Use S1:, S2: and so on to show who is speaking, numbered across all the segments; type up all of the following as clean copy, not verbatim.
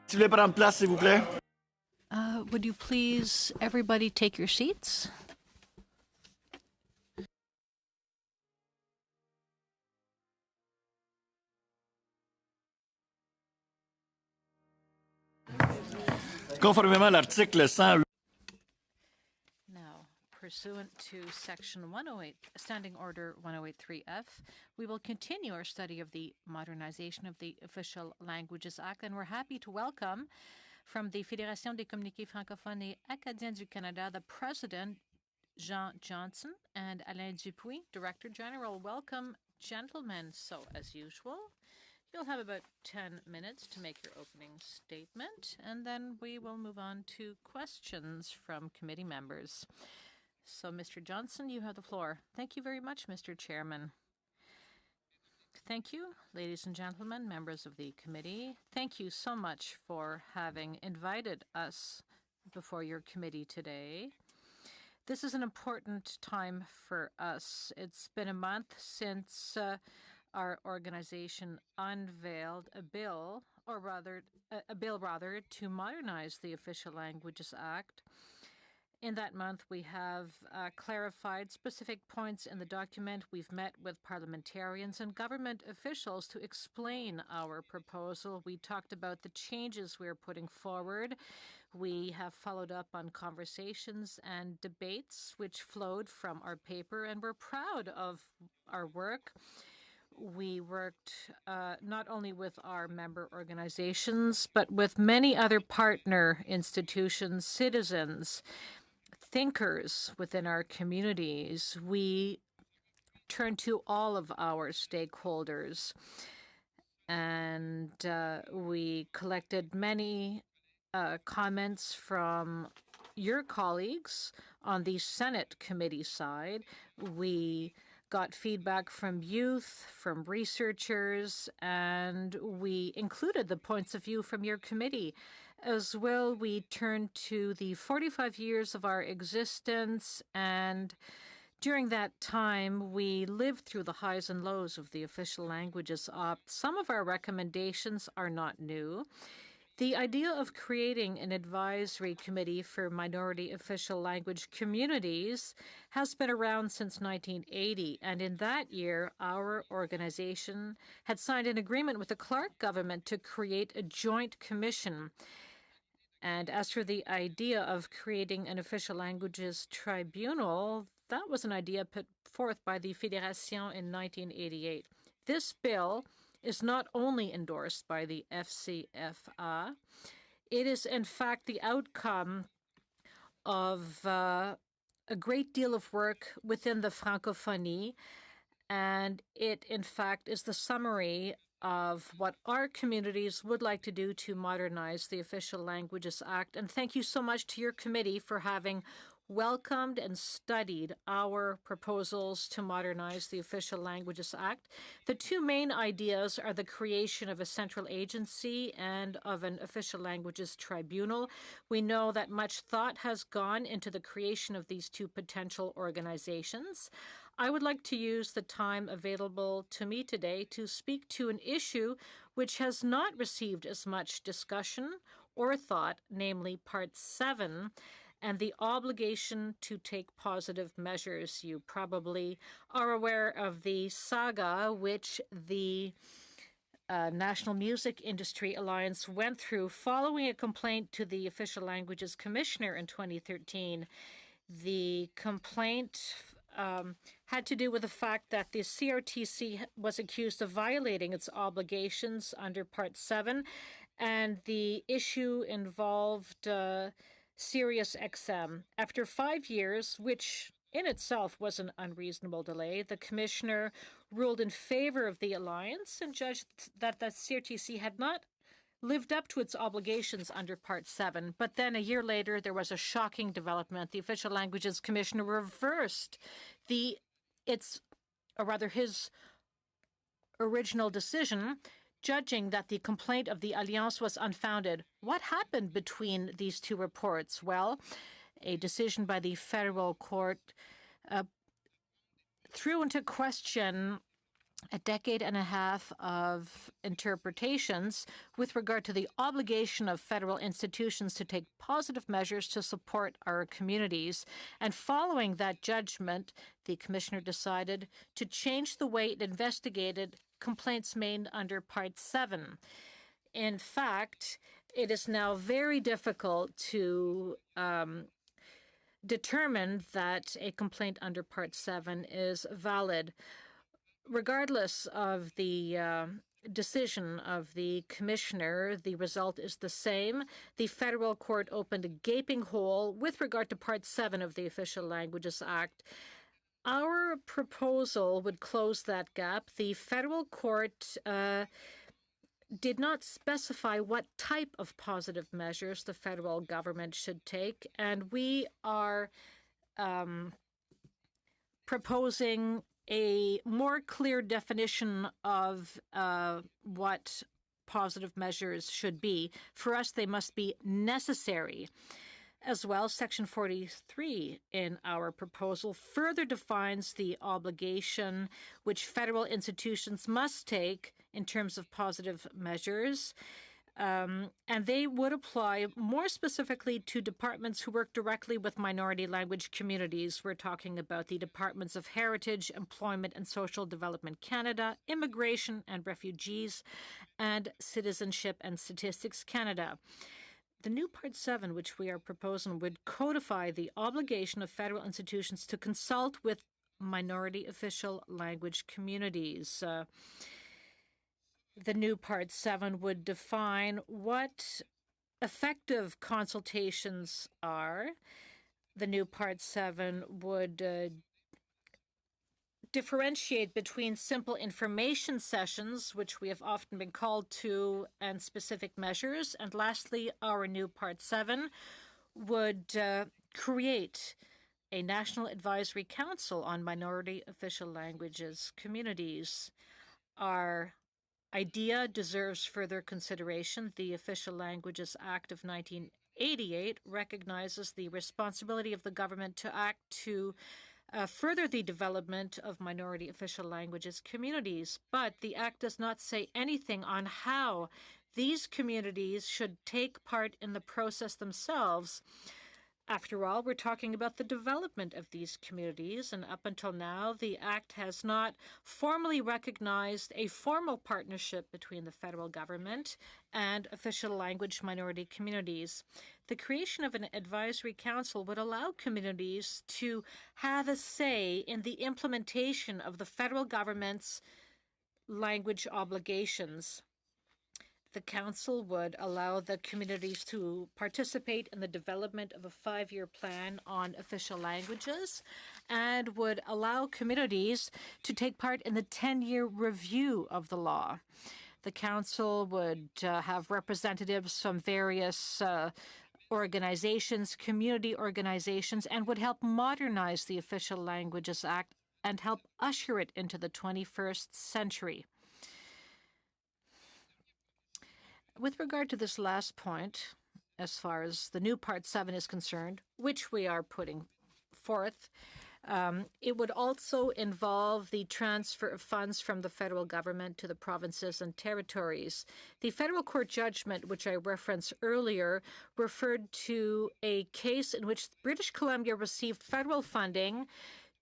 S1: S'il vous plaît, prendre place, s'il vous plaît.
S2: Would you please, everybody, take your seats?
S1: Conformément à l'article 108.
S2: Now, pursuant to Section 108, Standing Order 1083F, we will continue our study of the modernization of the Official Languages Act, and we're happy to welcome from the Fédération des communiqués francophones et acadiens du Canada, the President, Jean Johnson, and Alain Dupuis, Director General. Welcome, gentlemen. So, as usual, you'll have about 10 minutes to make your opening statement, and then we will move on to questions from committee members. So, Mr. Johnson, you have the floor. Thank you very much, Mr. Chairman. Thank you, ladies and gentlemen, members of the committee. Thank you so much for having invited us before your committee today. This is an important time for us. It's been a month since our organization unveiled a bill to modernize the Official Languages Act. In that month, we have clarified specific points in the document. We've met with parliamentarians and government officials to explain our proposal. We talked about the changes we're putting forward. We have followed up on conversations and debates which flowed from our paper, and we're proud of our work. We worked not only with our member organizations, but with many other partner institutions, citizens, thinkers within our communities. We turned to all of our stakeholders, and we collected many comments from your colleagues on the Senate committee side. We got feedback from youth, from researchers, and we included the points of view from your committee. As well, we turned to the 45 years of our existence, and during that time, we lived through the highs and lows of the Official Languages Act. Some of our recommendations are not new. The idea of creating an advisory committee for minority official language communities has been around since 1980, and in that year, our organization had signed an agreement with the Clark government to create a joint commission. And as for the idea of creating an official languages tribunal, that was an idea put forth by the Fédération in 1988. This bill is not only endorsed by the FCFA, it is in fact the outcome of a great deal of work within the Francophonie, and it in fact is the summary of what our communities would like to do to modernize the Official Languages Act. And thank you so much to your committee for having welcomed and studied our proposals to modernize the Official Languages Act. The two main ideas are the creation of a central agency and of an Official Languages Tribunal. We know that much thought has gone into the creation of these two potential organizations. I would like to use the time available to me today to speak to an issue which has not received as much discussion or thought, namely Part 7, and the obligation to take positive measures. You probably are aware of the saga which the National Music Industry Alliance went through following a complaint to the Official Languages Commissioner in 2013. The complaint had to do with the fact that the CRTC was accused of violating its obligations under Part 7, and the issue involved Sirius XM. After 5 years, which in itself was an unreasonable delay, the commissioner ruled in favor of the alliance and judged that the CRTC had not lived up to its obligations under Part 7. But then a year later, there was a shocking development. The Official Languages Commissioner reversed his original decision, judging that the complaint of the Alliance was unfounded. What happened between these two reports? Well, a decision by the federal court threw into question a decade and a half of interpretations with regard to the obligation of federal institutions to take positive measures to support our communities. And following that judgment, the Commissioner decided to change the way it investigated complaints made under Part 7. In fact, it is now very difficult to determine that a complaint under Part 7 is valid. Regardless of the decision of the Commissioner, the result is the same. The federal court opened a gaping hole with regard to Part 7 of the Official Languages Act. Our proposal would close that gap. The federal court did not specify what type of positive measures the federal government should take, and we are proposing a more clear definition of what positive measures should be. For us, they must be necessary. As well, Section 43 in our proposal further defines the obligation which federal institutions must take in terms of positive measures. And they would apply more specifically to departments who work directly with minority language communities. We're talking about the Departments of Heritage, Employment and Social Development Canada, Immigration and Refugees, and Citizenship and Statistics Canada. The new Part 7, which we are proposing, would codify the obligation of federal institutions to consult with minority official language communities. The new Part 7 would define what effective consultations are. The new Part 7 would differentiate between simple information sessions, which we have often been called to, and specific measures. And lastly, our new Part 7 would create a National Advisory Council on Minority Official Languages Communities. Our idea deserves further consideration. The Official Languages Act of 1988 recognizes the responsibility of the government to act to further the development of minority official languages communities, but the Act does not say anything on how these communities should take part in the process themselves. After all, we're talking about the development of these communities, and up until now, the Act has not formally recognized a formal partnership between the federal government and official language minority communities. The creation of an advisory council would allow communities to have a say in the implementation of the federal government's language obligations. The council would allow the communities to participate in the development of a 5-year plan on official languages and would allow communities to take part in the 10-year review of the law. The council would have representatives from various organizations, community organizations, and would help modernize the Official Languages Act and help usher it into the 21st century. With regard to this last point, as far as the new Part 7 is concerned, which we are putting forth, it would also involve the transfer of funds from the federal government to the provinces and territories. The federal court judgment, which I referenced earlier, referred to a case in which British Columbia received federal funding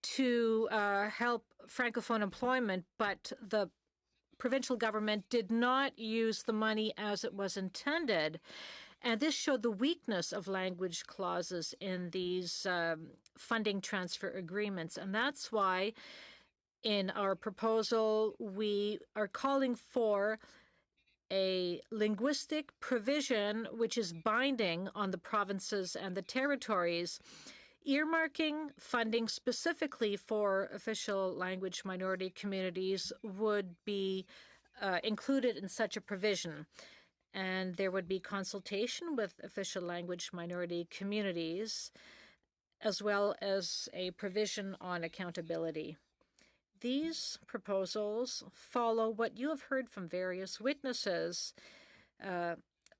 S2: to help Francophone employment, but the provincial government did not use the money as it was intended. And this showed the weakness of language clauses in these funding transfer agreements. And that's why in our proposal, we are calling for a linguistic provision which is binding on the provinces and the territories, earmarking funding specifically for official language minority communities would be included in such a provision. And there would be consultation with official language minority communities, as well as a provision on accountability. These proposals follow what you have heard from various witnesses,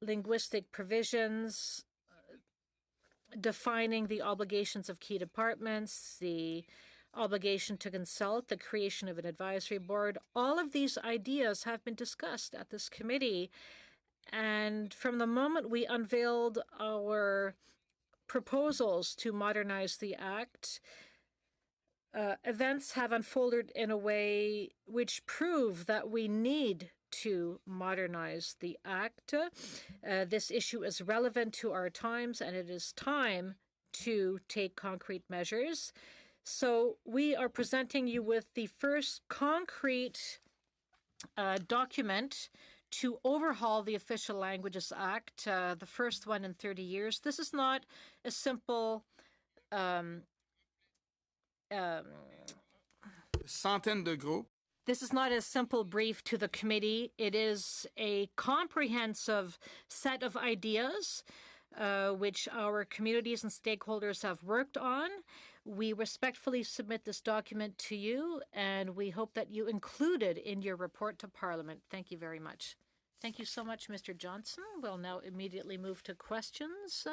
S2: linguistic provisions, defining the obligations of key departments, the obligation to consult, the creation of an advisory board. All of these ideas have been discussed at this committee. And from the moment we unveiled our proposals to modernize the Act, events have unfolded in a way which prove that we need to modernize the Act. This issue is relevant to our times, and it is time to take concrete measures. So we are presenting you with the first concrete document to overhaul the Official Languages Act, the first one in 30 years. This is not a simple
S3: Centaines de groupes.
S2: This is not a simple brief to the committee. It is a comprehensive set of ideas which our communities and stakeholders have worked on. We respectfully submit this document to you, and we hope that you include it in your report to Parliament. Thank you very much. Thank you so much, Mr. Johnson. We'll now immediately move to questions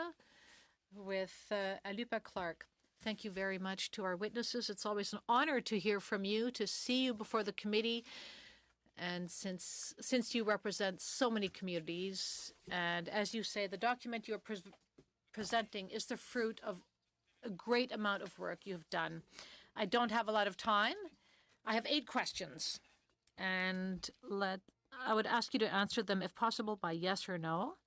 S2: with Alupa Clark. Thank you very much to our witnesses. It's always an honor to hear from you, to see you before the committee. And since you represent so many communities, and as you say, the document you're presenting is the fruit of a great amount of work you've done. I don't have a lot of time. I have 8 questions, and I would ask you to answer them, if possible, by yes or no,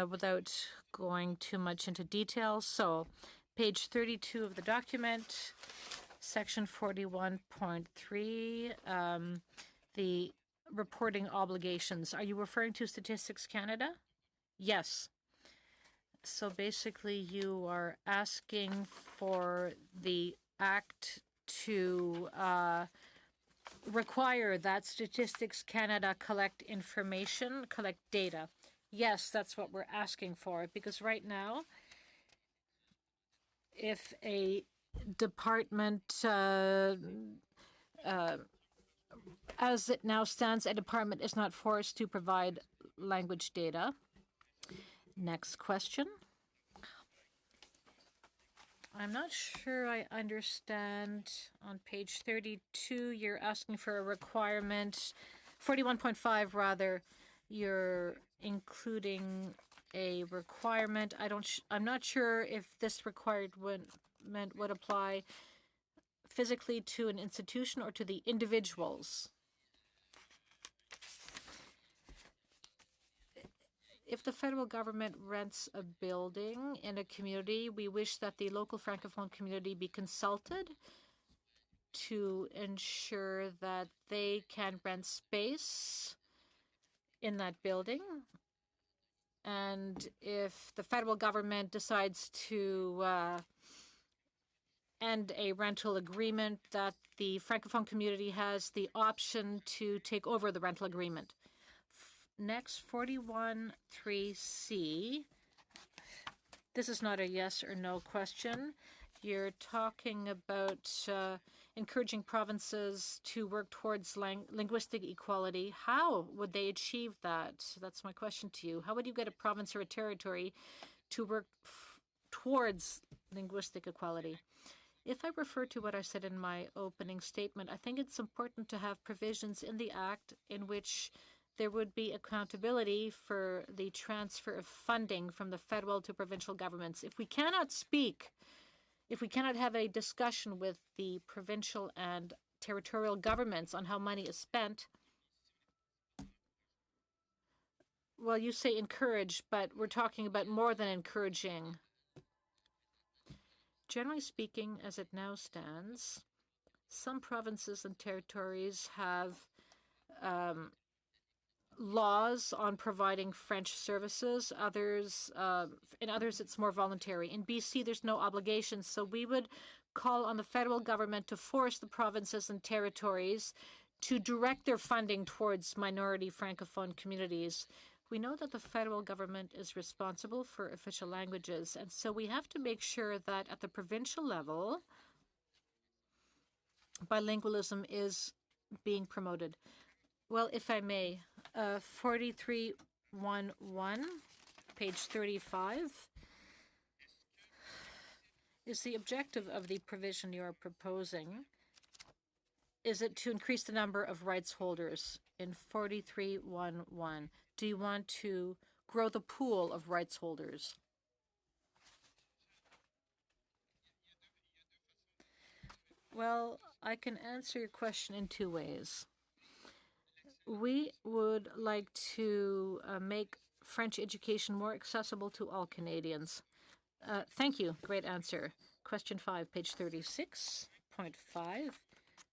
S2: without going too much into details. So, page 32 of the document, section 41.3, the reporting obligations. Are you referring to Statistics Canada? Yes. So basically you are asking for the Act to require that Statistics Canada collect information, collect data. Yes, that's what we're asking for, because right now, if a department, as it now stands, a department is not forced to provide language data. Next question. I'm not sure I understand. On page 32, you're asking for a requirement. 41.5, rather, you're including a requirement. I'm not sure if this requirement would apply physically to an institution or to the individuals. If the federal government rents a building in a community, we wish that the local Francophone community be consulted to ensure that they can rent space in that building. And if the federal government decides to end a rental agreement, that the Francophone community has the option to take over the rental agreement. Next, 41.3c. This is not a yes or no question. You're talking about encouraging provinces to work towards linguistic equality. How would they achieve that? That's my question to you. How would you get a province or a territory to work towards linguistic equality? If I refer to what I said in my opening statement, I think it's important to have provisions in the Act in which there would be accountability for the transfer of funding from the federal to provincial governments. If we cannot have a discussion with the provincial and territorial governments on how money is spent, well, you say encourage, but we're talking about more than encouraging. Generally speaking, as it now stands, some provinces and territories have laws on providing French services. In others, it's more voluntary. In BC, there's no obligation, so we would call on the federal government to force the provinces and territories to direct their funding towards minority Francophone communities. We know that the federal government is responsible for official languages, and so we have to make sure that at the provincial level, bilingualism is being promoted. Well, if I may, 43.1.1, page 35. Is the objective of the provision you are proposing, is it to increase the number of rights holders in 4311? Do you want to grow the pool of rights holders? Well, I can answer your question in two ways. We would like to make French education more accessible to all Canadians. Thank you. Great answer. Question 5, page 36.5.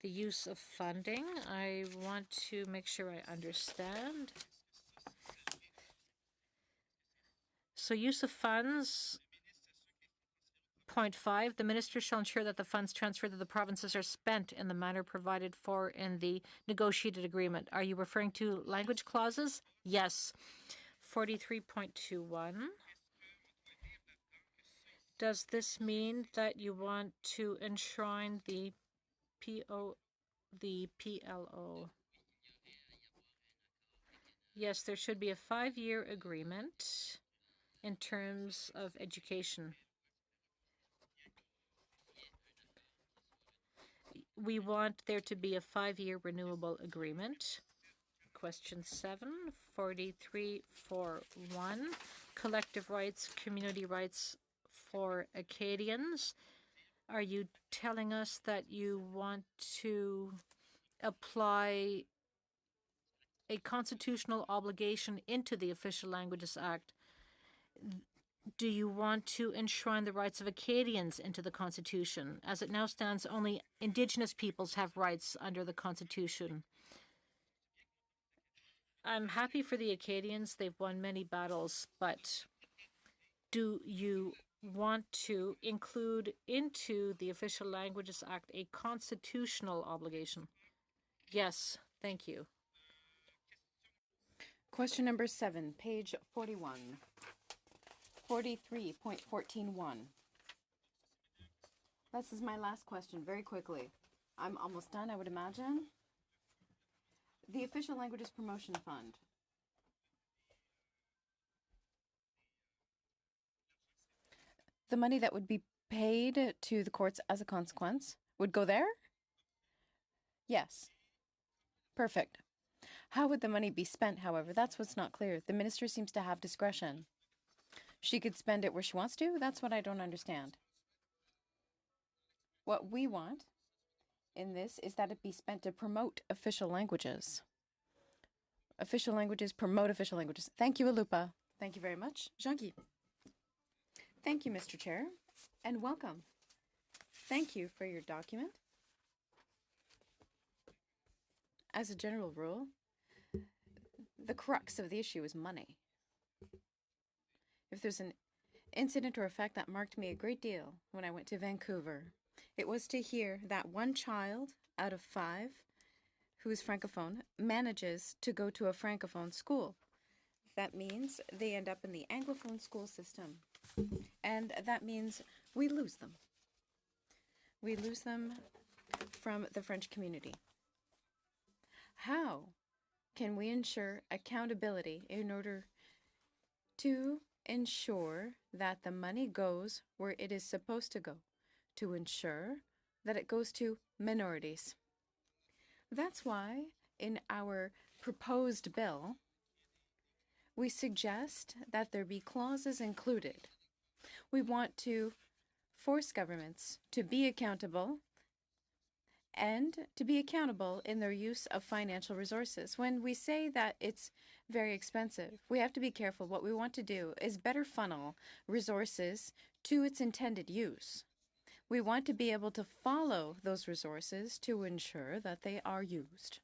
S2: The use of funding. I want to make sure I understand. So use of funds. Point 5, the minister shall ensure that the funds transferred to the provinces are spent in the manner provided for in the negotiated agreement. Are you referring to language clauses? Yes. 43.21. Does this mean that you want to enshrine the PLO? Yes, there should be a 5-year agreement in terms of education. We want there to be a 5-year renewable agreement. Question 7, 4341, collective rights, community rights for Acadians. Are you telling us that you want to apply a constitutional obligation into the Official Languages Act? Do you want to enshrine the rights of Acadians into the Constitution? As it now stands, only Indigenous peoples have rights under the Constitution. I'm happy for the Acadians. They've won many battles, but do you want to include into the Official Languages Act a constitutional obligation? Yes, thank you.
S3: Question number 7, page 41. 43.141. This is my last question, very quickly. I'm almost done, I would imagine. The Official Languages Promotion Fund. The money that would be paid to the courts as a consequence would go there? Yes. Perfect. How would the money be spent, however? That's what's not clear. The minister seems to have discretion. She could spend it where she wants to? That's what I don't understand. What we want in this is that it be spent to promote official languages. Official languages promote official languages. Thank you, Alupa. Thank you very much. Jean-Guy. Thank you, Mr. Chair, and welcome. Thank you for your document. As a general rule, the crux of the issue is money. If there's an incident or a fact that marked me a great deal when I went to Vancouver, it was to hear that one child out of 5 who is Francophone manages to go to a Francophone school. That means they end up in the Anglophone school system. And that means we lose them. We lose them from the French community. How can we ensure accountability in order to ensure that the money goes where it is supposed to go, to ensure that it goes to minorities? That's why in our proposed bill, we suggest that there be clauses included. We want to force governments to be accountable and to be accountable in their use of financial resources. When we say that it's very expensive, we have to be careful. What we want to do is better funnel resources to its intended use. We want to be able to follow those resources to ensure that they are used,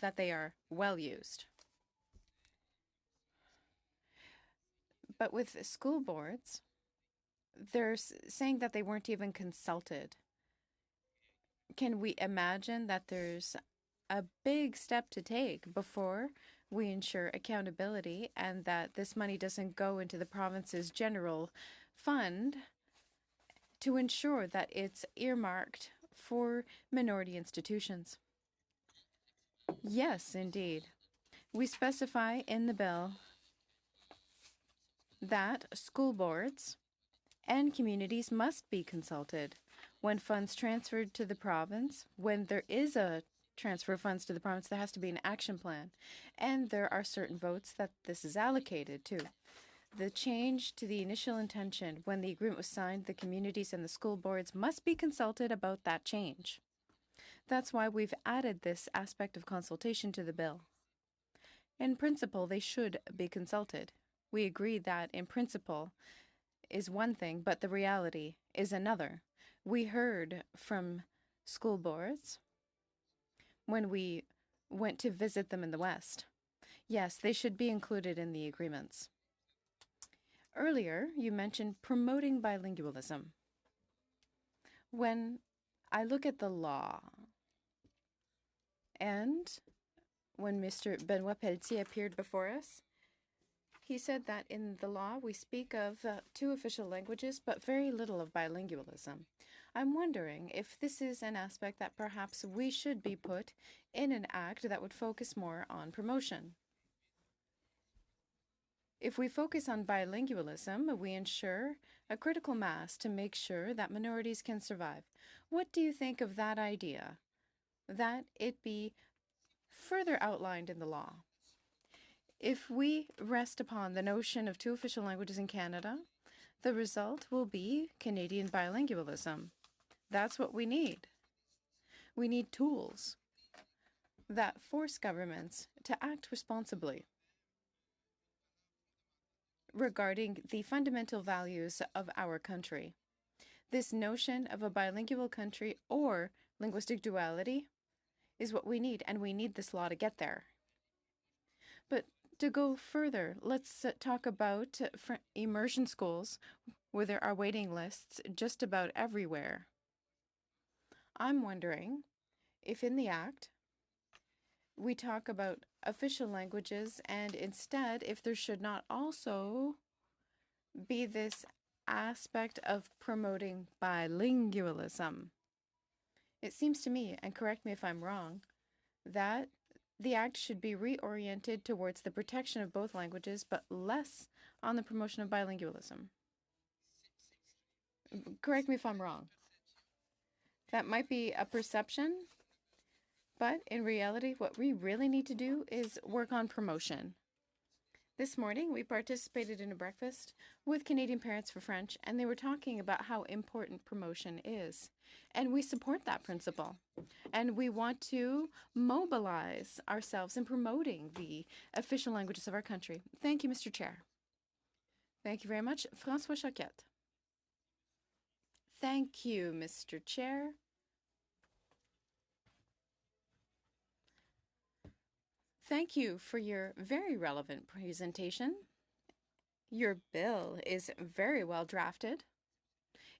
S3: that they are well used. But with school boards, they're saying that they weren't even consulted. Can we imagine that there's a big step to take before we ensure accountability and that this money doesn't go into the province's general fund to ensure that it's earmarked for minority institutions? Yes, indeed. We specify in the bill that school boards and communities must be consulted. When funds transferred to the province, when there is a transfer of funds to the province, there has to be an action plan. And there are certain votes that this is allocated to. The change to the initial intention when the agreement was signed, the communities and the school boards must be consulted about that change. That's why we've added this aspect of consultation to the bill. In principle, they should be consulted. We agree that in principle is one thing, but the reality is another. We heard from school boards when we went to visit them in the West. Yes, they should be included in the agreements. Earlier, you mentioned promoting bilingualism. When I look at the law, and when Mr. Benoit Pelletier appeared before us, he said that in the law we speak of 2 official languages, but very little of bilingualism. I'm wondering if this is an aspect that perhaps we should be put in an act that would focus more on promotion. If we focus on bilingualism, we ensure a critical mass to make sure that minorities can survive. What do you think of that idea? That it be further outlined in the law. If we rest upon the notion of 2 official languages in Canada, the result will be Canadian bilingualism. That's what we need. We need tools that force governments to act responsibly regarding the fundamental values of our country. This notion of a bilingual country or linguistic duality is what we need, and we need this law to get there. But to go further, let's talk about immersion schools where there are waiting lists just about everywhere. I'm wondering if in the Act we talk about official languages, and instead if there should not also be this aspect of promoting bilingualism. It seems to me, and correct me if I'm wrong, that the Act should be reoriented towards the protection of both languages, but less on the promotion of bilingualism. Correct me if I'm wrong. That might be a perception, but in reality, what we really need to do is work on promotion. This morning, we participated in a breakfast with Canadian Parents for French, and they were talking about how important promotion is. And we support that principle. And we want to mobilize ourselves in promoting the official languages of our country. Thank you, Mr. Chair. Thank you very much. François Choquette. Thank you, Mr. Chair. Thank you for your very relevant presentation. Your bill is very well drafted.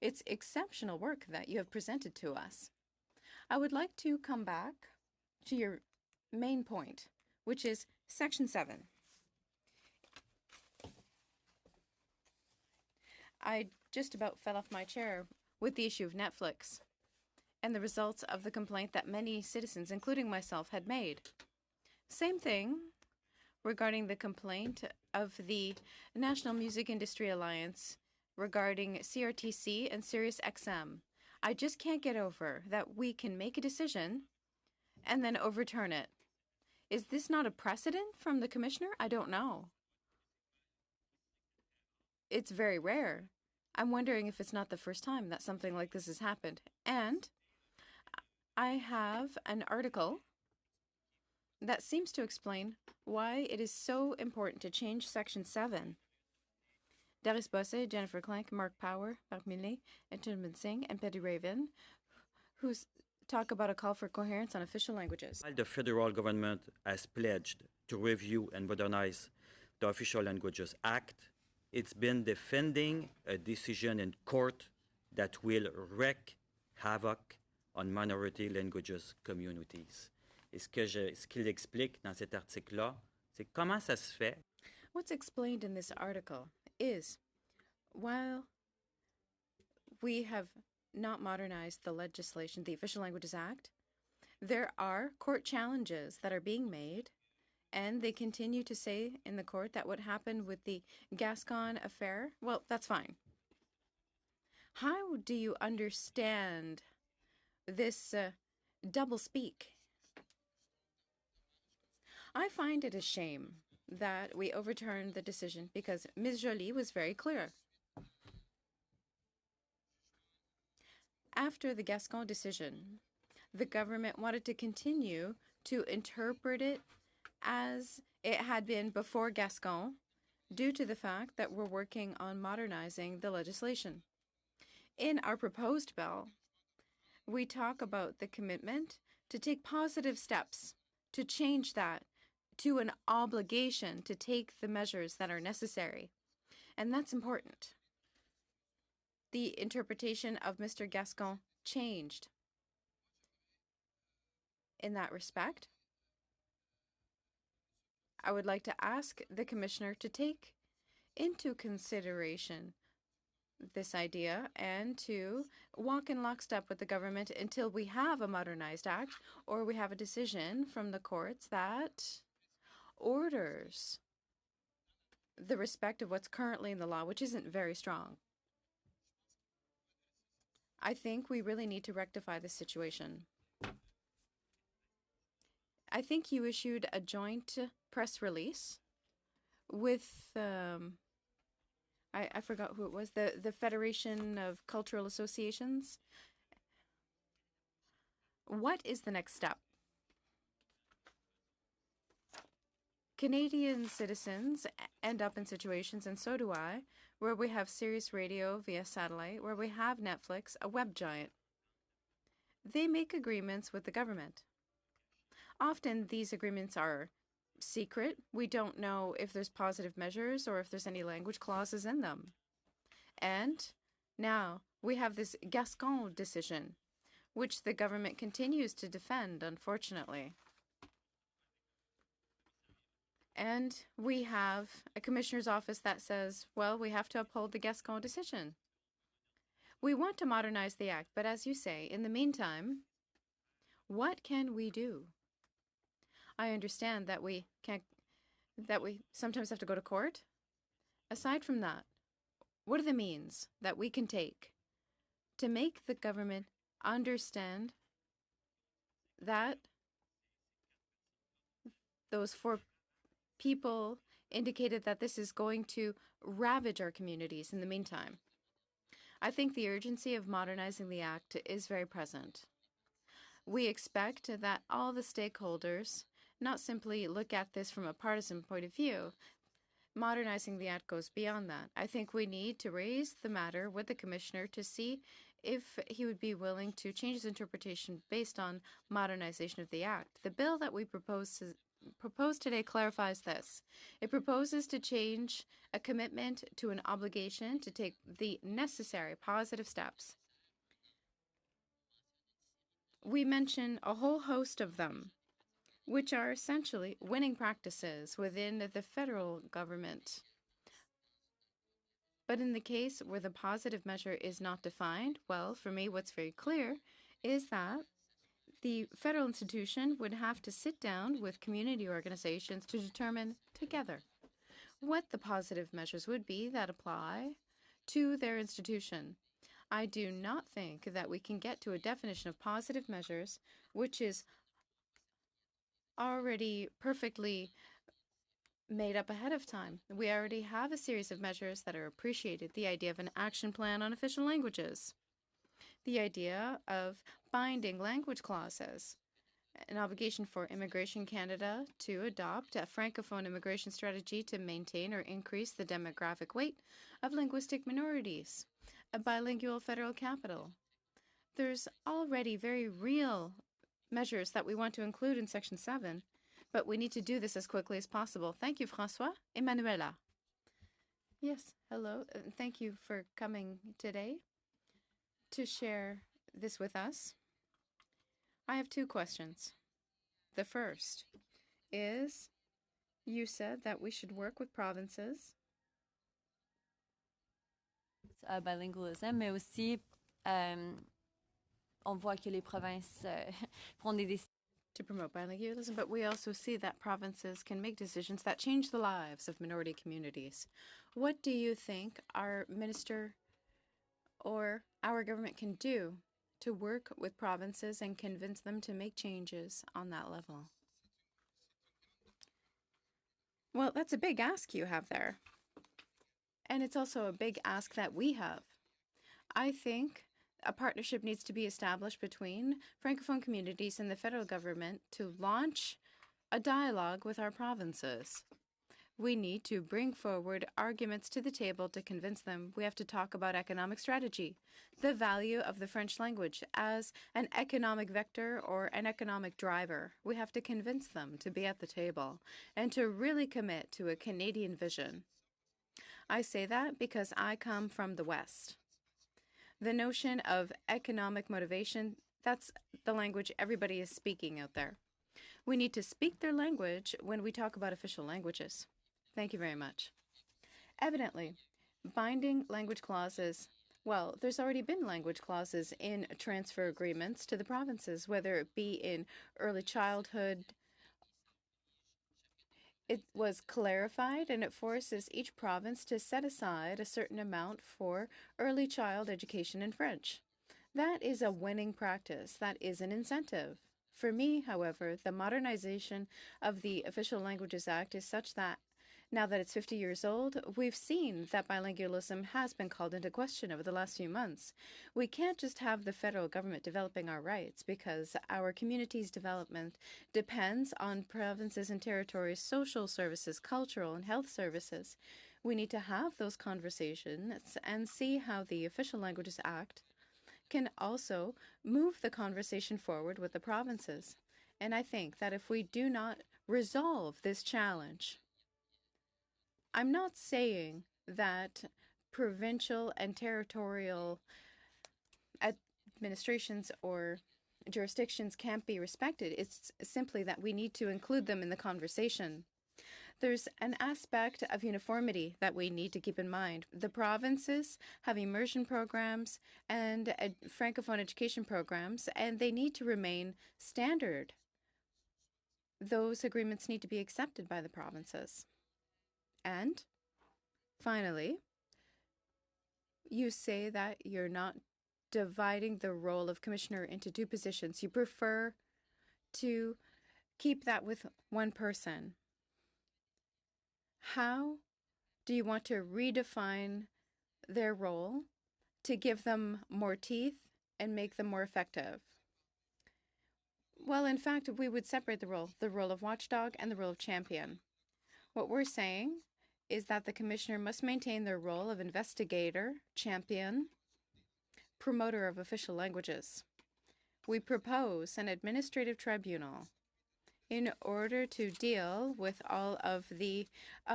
S3: It's exceptional work that you have presented to us. I would like to come back to your main point, which is Section 7. I just about fell off my chair with the issue of Netflix and the results of the complaint that many citizens, including myself, had made. Same thing regarding the complaint of the National Music Industry Alliance regarding CRTC and SiriusXM. I just can't get over that we can make a decision and then overturn it. Is this not a precedent from the commissioner? I don't know. It's very rare. I'm wondering if it's not the first time that something like this has happened. And I have an article that seems to explain why it is so important to change Section 7. Darius Bosse, Jennifer Clank, Mark Power, Mark Millet, Anton Singh, and Petty Raven, who talk about a call for coherence on official languages.
S4: While the federal government has pledged to review and modernize the Official Languages Act, it's been defending a decision in court that will wreak havoc on minority languages communities. Et ce qu'il explique dans cet article-là, c'est comment ça se fait.
S3: What's explained in this article is, while we have not modernized the legislation, the Official Languages Act, there are court challenges that are being made, and they continue to say in the court that what happened with the Gascon affair, well, that's fine. How do you understand this double speak? I find it a shame that we overturned the decision because Ms. Joly was very clear. After the Gascon decision, the government wanted to continue to interpret it as it had been before Gascon due to the fact that we're working on modernizing the legislation. In our proposed bill, we talk about the commitment to take positive steps to change that to an obligation to take the measures that are necessary. And that's important. The interpretation of Mr. Gascon changed. In that respect, I would like to ask the Commissioner to take into consideration this idea and to walk in lockstep with the government until we have a modernized act or we have a decision from the courts that orders the respect of what's currently in the law, which isn't very strong. I think we really need to rectify this situation. I think you issued a joint press release with, I forgot who it was, the Federation of Cultural Associations. What is the next step? Canadian citizens end up in situations, and so do I, where we have Sirius Radio via satellite, where we have Netflix, a web giant. They make agreements with the government. Often these agreements are secret. We don't know if there's positive measures or if there's any language clauses in them. And now we have this Gascon decision, which the government continues to defend, unfortunately. And we have a commissioner's office that says, well, we have to uphold the Gascon decision. We want to modernize the act, but as you say, in the meantime, what can we do? I understand that we sometimes have to go to court. Aside from that, what are the means that we can take to make the government understand that those 4 people indicated that this is going to ravage our communities in the meantime? I think the urgency of modernizing the Act is very present. We expect that all the stakeholders not simply look at this from a partisan point of view. Modernizing the Act goes beyond that. I think we need to raise the matter with the Commissioner to see if he would be willing to change his interpretation based on modernization of the Act. The bill that we proposed today clarifies this. It proposes to change a commitment to an obligation to take the necessary positive steps. We mention a whole host of them, which are essentially winning practices within the federal government. But in the case where the positive measure is not defined, well, for me, what's very clear is that the federal institution would have to sit down with community organizations to determine together what the positive measures would be that apply to their institution. I do not think that we can get to a definition of positive measures which is already perfectly made up ahead of time. We already have a series of measures that are appreciated. The idea of an action plan on official languages, the idea of binding language clauses, an obligation for Immigration Canada to adopt a francophone immigration strategy to maintain or increase the demographic weight of linguistic minorities, a bilingual federal capital. There's already very real measures that we want to include in Section 7, but we need to do this as quickly as possible. Thank you, François. Emanuela. Yes, hello. Thank you for coming today to share this with us. I have 2 questions. The first is, you said that we should work with provinces.
S5: Bilingualism, mais aussi on voit que les provinces prennent des décisions.
S3: To promote bilingualism, but we also see that provinces can make decisions that change the lives of minority communities. What do you think our minister or our government can do to work with provinces and convince them to make changes on that level? Well, that's a big ask you have there. And it's also a big ask that we have. I think a partnership needs to be established between Francophone communities and the federal government to launch a dialogue with our provinces. We need to bring forward arguments to the table to convince them. We have to talk about economic strategy, the value of the French language as an economic vector or an economic driver. We have to convince them to be at the table and to really commit to a Canadian vision. I say that because I come from the West. The notion of economic motivation, that's the language everybody is speaking out there. We need to speak their language when we talk about official languages. Thank you very much. Evidently, binding language clauses, well, there's already been language clauses in transfer agreements to the provinces, whether it be in early childhood. It was clarified and it forces each province to set aside a certain amount for early child education in French. That is a winning practice. That is an incentive. For me, however, the modernization of the Official Languages Act is such that now that it's 50 years old, we've seen that bilingualism has been called into question over the last few months. We can't just have the federal government developing our rights because our community's development depends on provinces and territories' social services, cultural and health services. We need to have those conversations and see how the Official Languages Act can also move the conversation forward with the provinces. And I think that if we do not resolve this challenge, I'm not saying that provincial and territorial administrations or jurisdictions can't be respected. It's simply that we need to include them in the conversation. There's an aspect of uniformity that we need to keep in mind. The provinces have immersion programs and Francophone education programs, and they need to remain standard. Those agreements need to be accepted by the provinces. And finally, you say that you're not dividing the role of commissioner into two positions. You prefer to keep that with one person. How do you want to redefine their role to give them more teeth and make them more effective? Well, in fact, we would separate the role of watchdog and the role of champion. What we're saying is that the commissioner must maintain their role of investigator, champion, promoter of official languages. We propose an administrative tribunal in order to deal with all of the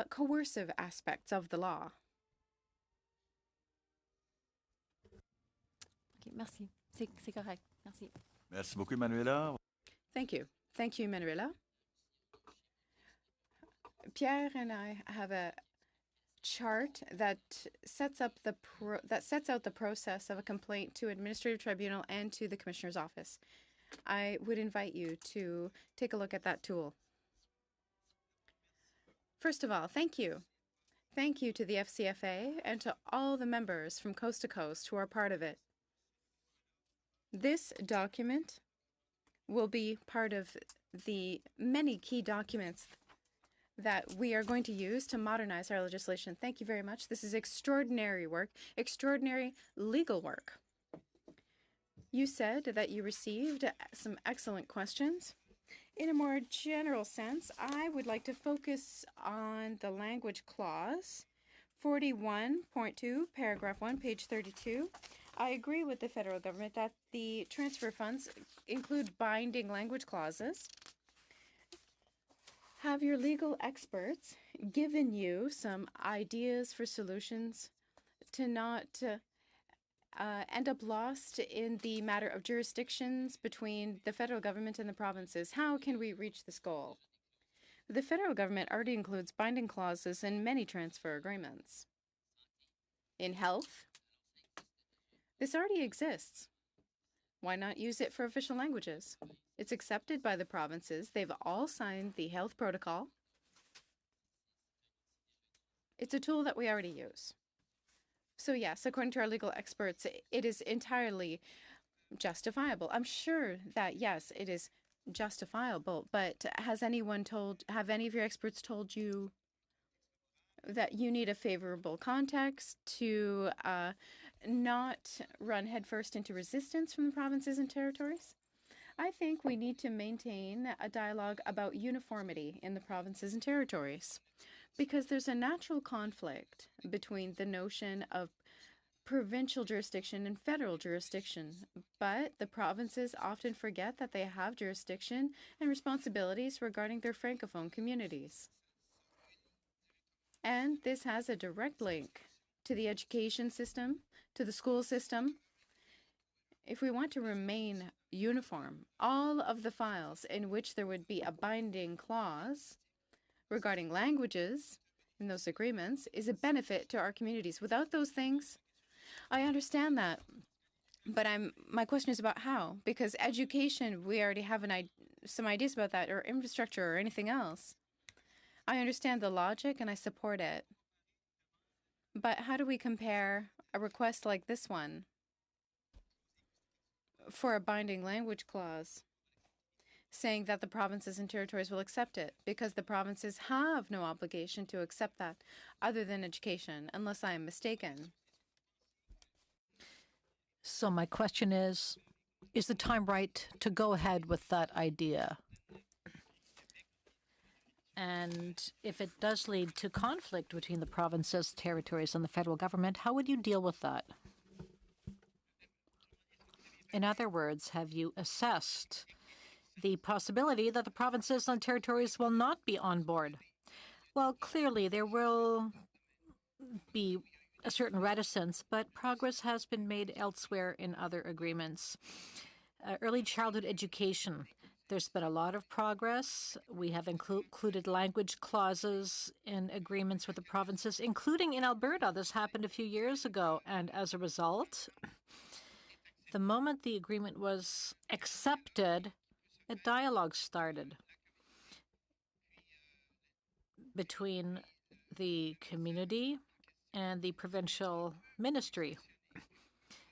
S3: coercive aspects of the law.
S5: OK, merci. C'est correct. Merci.
S1: Merci beaucoup, Manuela.
S3: Thank you. Thank you, Manuela. Pierre and I have a chart that sets out the process of a complaint to administrative tribunal and to the commissioner's office. I would invite you to take a look at that tool. First of all, thank you. Thank you to the FCFA and to all the members from coast to coast who are part of it. This document will be part of the many key documents that we are going to use to modernize our legislation. Thank you very much. This is extraordinary work, extraordinary legal work. You said that you received some excellent questions. In a more general sense, I would like to focus on the language clause, 41.2, paragraph 1, page 32. I agree with the federal government that the transfer funds include binding language clauses. Have your legal experts given you some ideas for solutions to not end up lost in the matter of jurisdictions between the federal government and the provinces? How can we reach this goal? The federal government already includes binding clauses in many transfer agreements. In health, this already exists. Why not use it for official languages? It's accepted by the provinces. They've all signed the health protocol. It's a tool that we already use. So yes, according to our legal experts, it is entirely justifiable. I'm sure that, yes, it is justifiable, but have any of your experts told you that you need a favorable context to not run headfirst into resistance from the provinces and territories? I think we need to maintain a dialogue about uniformity in the provinces and territories, because there's a natural conflict between the notion of provincial jurisdiction and federal jurisdiction, but the provinces often forget that they have jurisdiction and responsibilities regarding their francophone communities. And this has a direct link to the education system, to the school system. If we want to remain uniform, all of the files in which there would be a binding clause regarding languages in those agreements is a benefit to our communities. Without those things, I understand that, but my question is about how, because education, we already have some ideas about that, or infrastructure or anything else. I understand the logic and I support it. But how do we compare a request like this one for a binding language clause, saying that the provinces and territories will accept it, because the provinces have no obligation to accept that other than education, unless I am mistaken?
S2: So my question is the time right to go ahead with that idea? And if it does lead to conflict between the provinces, territories, and the federal government, how would you deal with that? In other words, have you assessed the possibility that the provinces and territories will not be on board? Well, clearly there will be a certain reticence, but progress has been made elsewhere in other agreements. Early childhood education. There's been a lot of progress. We have included language clauses in agreements with the provinces, including in Alberta. This happened a few years ago. And as a result, the moment the agreement was accepted, a dialogue started between the community and the provincial ministry.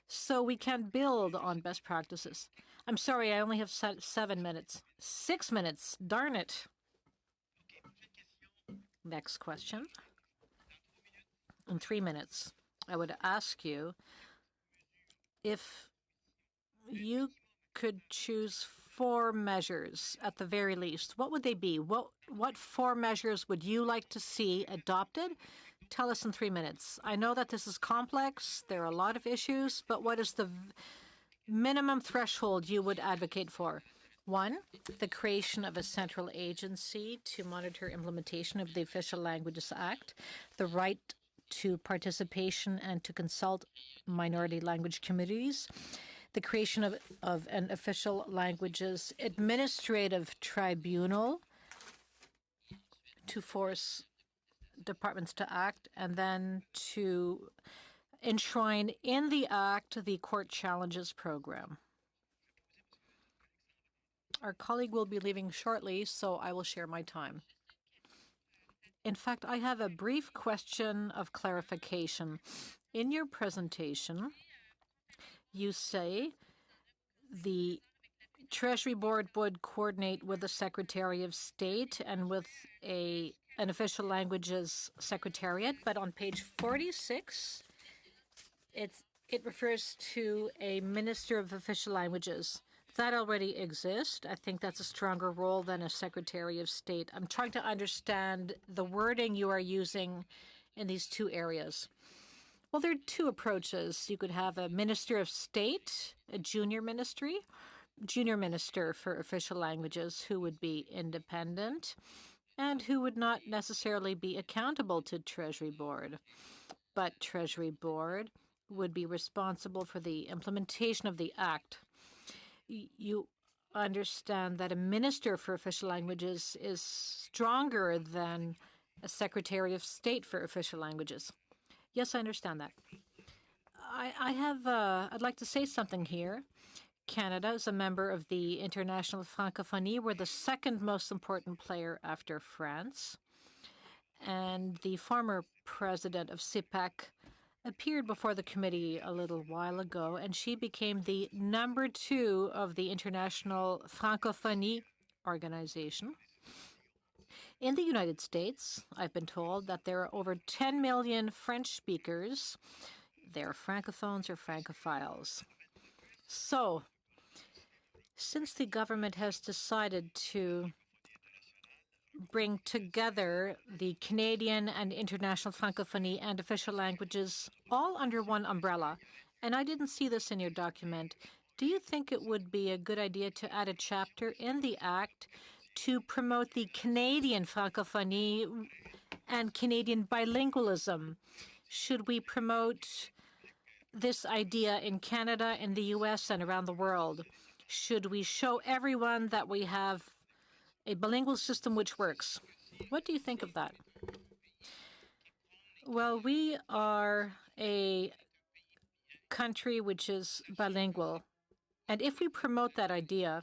S2: So we can build on best practices. I'm sorry, I only have 7 minutes. 6 minutes, darn it. Next question. In 3 minutes, I would ask you if you could choose 4 measures at the very least. What would they be? What 4 measures would you like to see adopted? Tell us in 3 minutes. I know that this is complex. There are a lot of issues, but what is the minimum threshold you would advocate for? 1, the creation of a central agency to monitor implementation of the Official Languages Act, the right to participation and to consult minority language communities, the creation of an official languages administrative tribunal to force departments to act, and then to enshrine in the Act the Court Challenges Program. Our colleague will be leaving shortly, so I will share my time. In fact, I have a brief question of clarification. In your presentation, you say the Treasury Board would coordinate with the Secretary of State and with an official languages secretariat, but on page 46, it refers to a Minister of Official Languages. That already exists. I think that's a stronger role than a Secretary of State. I'm trying to understand the wording you are using in these 2 areas. Well, there are 2 approaches. You could have a Minister of State, a junior minister for official languages who would be independent and who would not necessarily be accountable to Treasury Board. But Treasury Board would be responsible for the implementation of the Act. You understand that a Minister for Official Languages is stronger than a Secretary of State for Official Languages. Yes, I understand that. I'd like to say something here. Canada is a member of the International Francophonie. We're the 2nd most important player after France. And the former president of CIPAC appeared before the committee a little while ago, and she became the number 2 of the International Francophonie Organization. In the United States, I've been told that there are over 10 million French speakers. They're francophones or francophiles. So, since the government has decided to bring together the Canadian and international francophonie and official languages all under one umbrella, and I didn't see this in your document, do you think it would be a good idea to add a chapter in the Act to promote the Canadian francophonie and Canadian bilingualism? Should we promote this idea in Canada, in the US, and around the world? Should we show everyone that we have a bilingual system which works? What do you think of that? Well, we are a country which is bilingual. And if we promote that idea,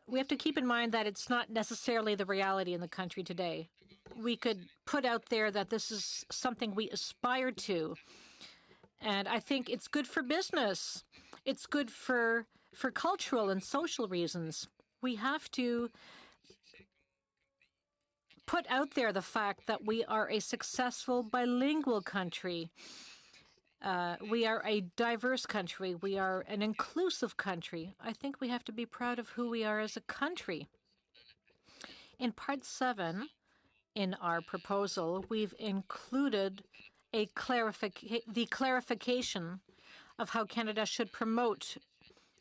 S2: we have to keep in mind that it's not necessarily the reality in the country today. We could put out there that this is something we aspire to. And I think it's good for business. It's good for cultural and social reasons. We have to put out there the fact that we are a successful bilingual country. We are a diverse country. We are an inclusive country. I think we have to be proud of who we are as a country. In Part 7, in our proposal, we've included the clarification of how Canada should promote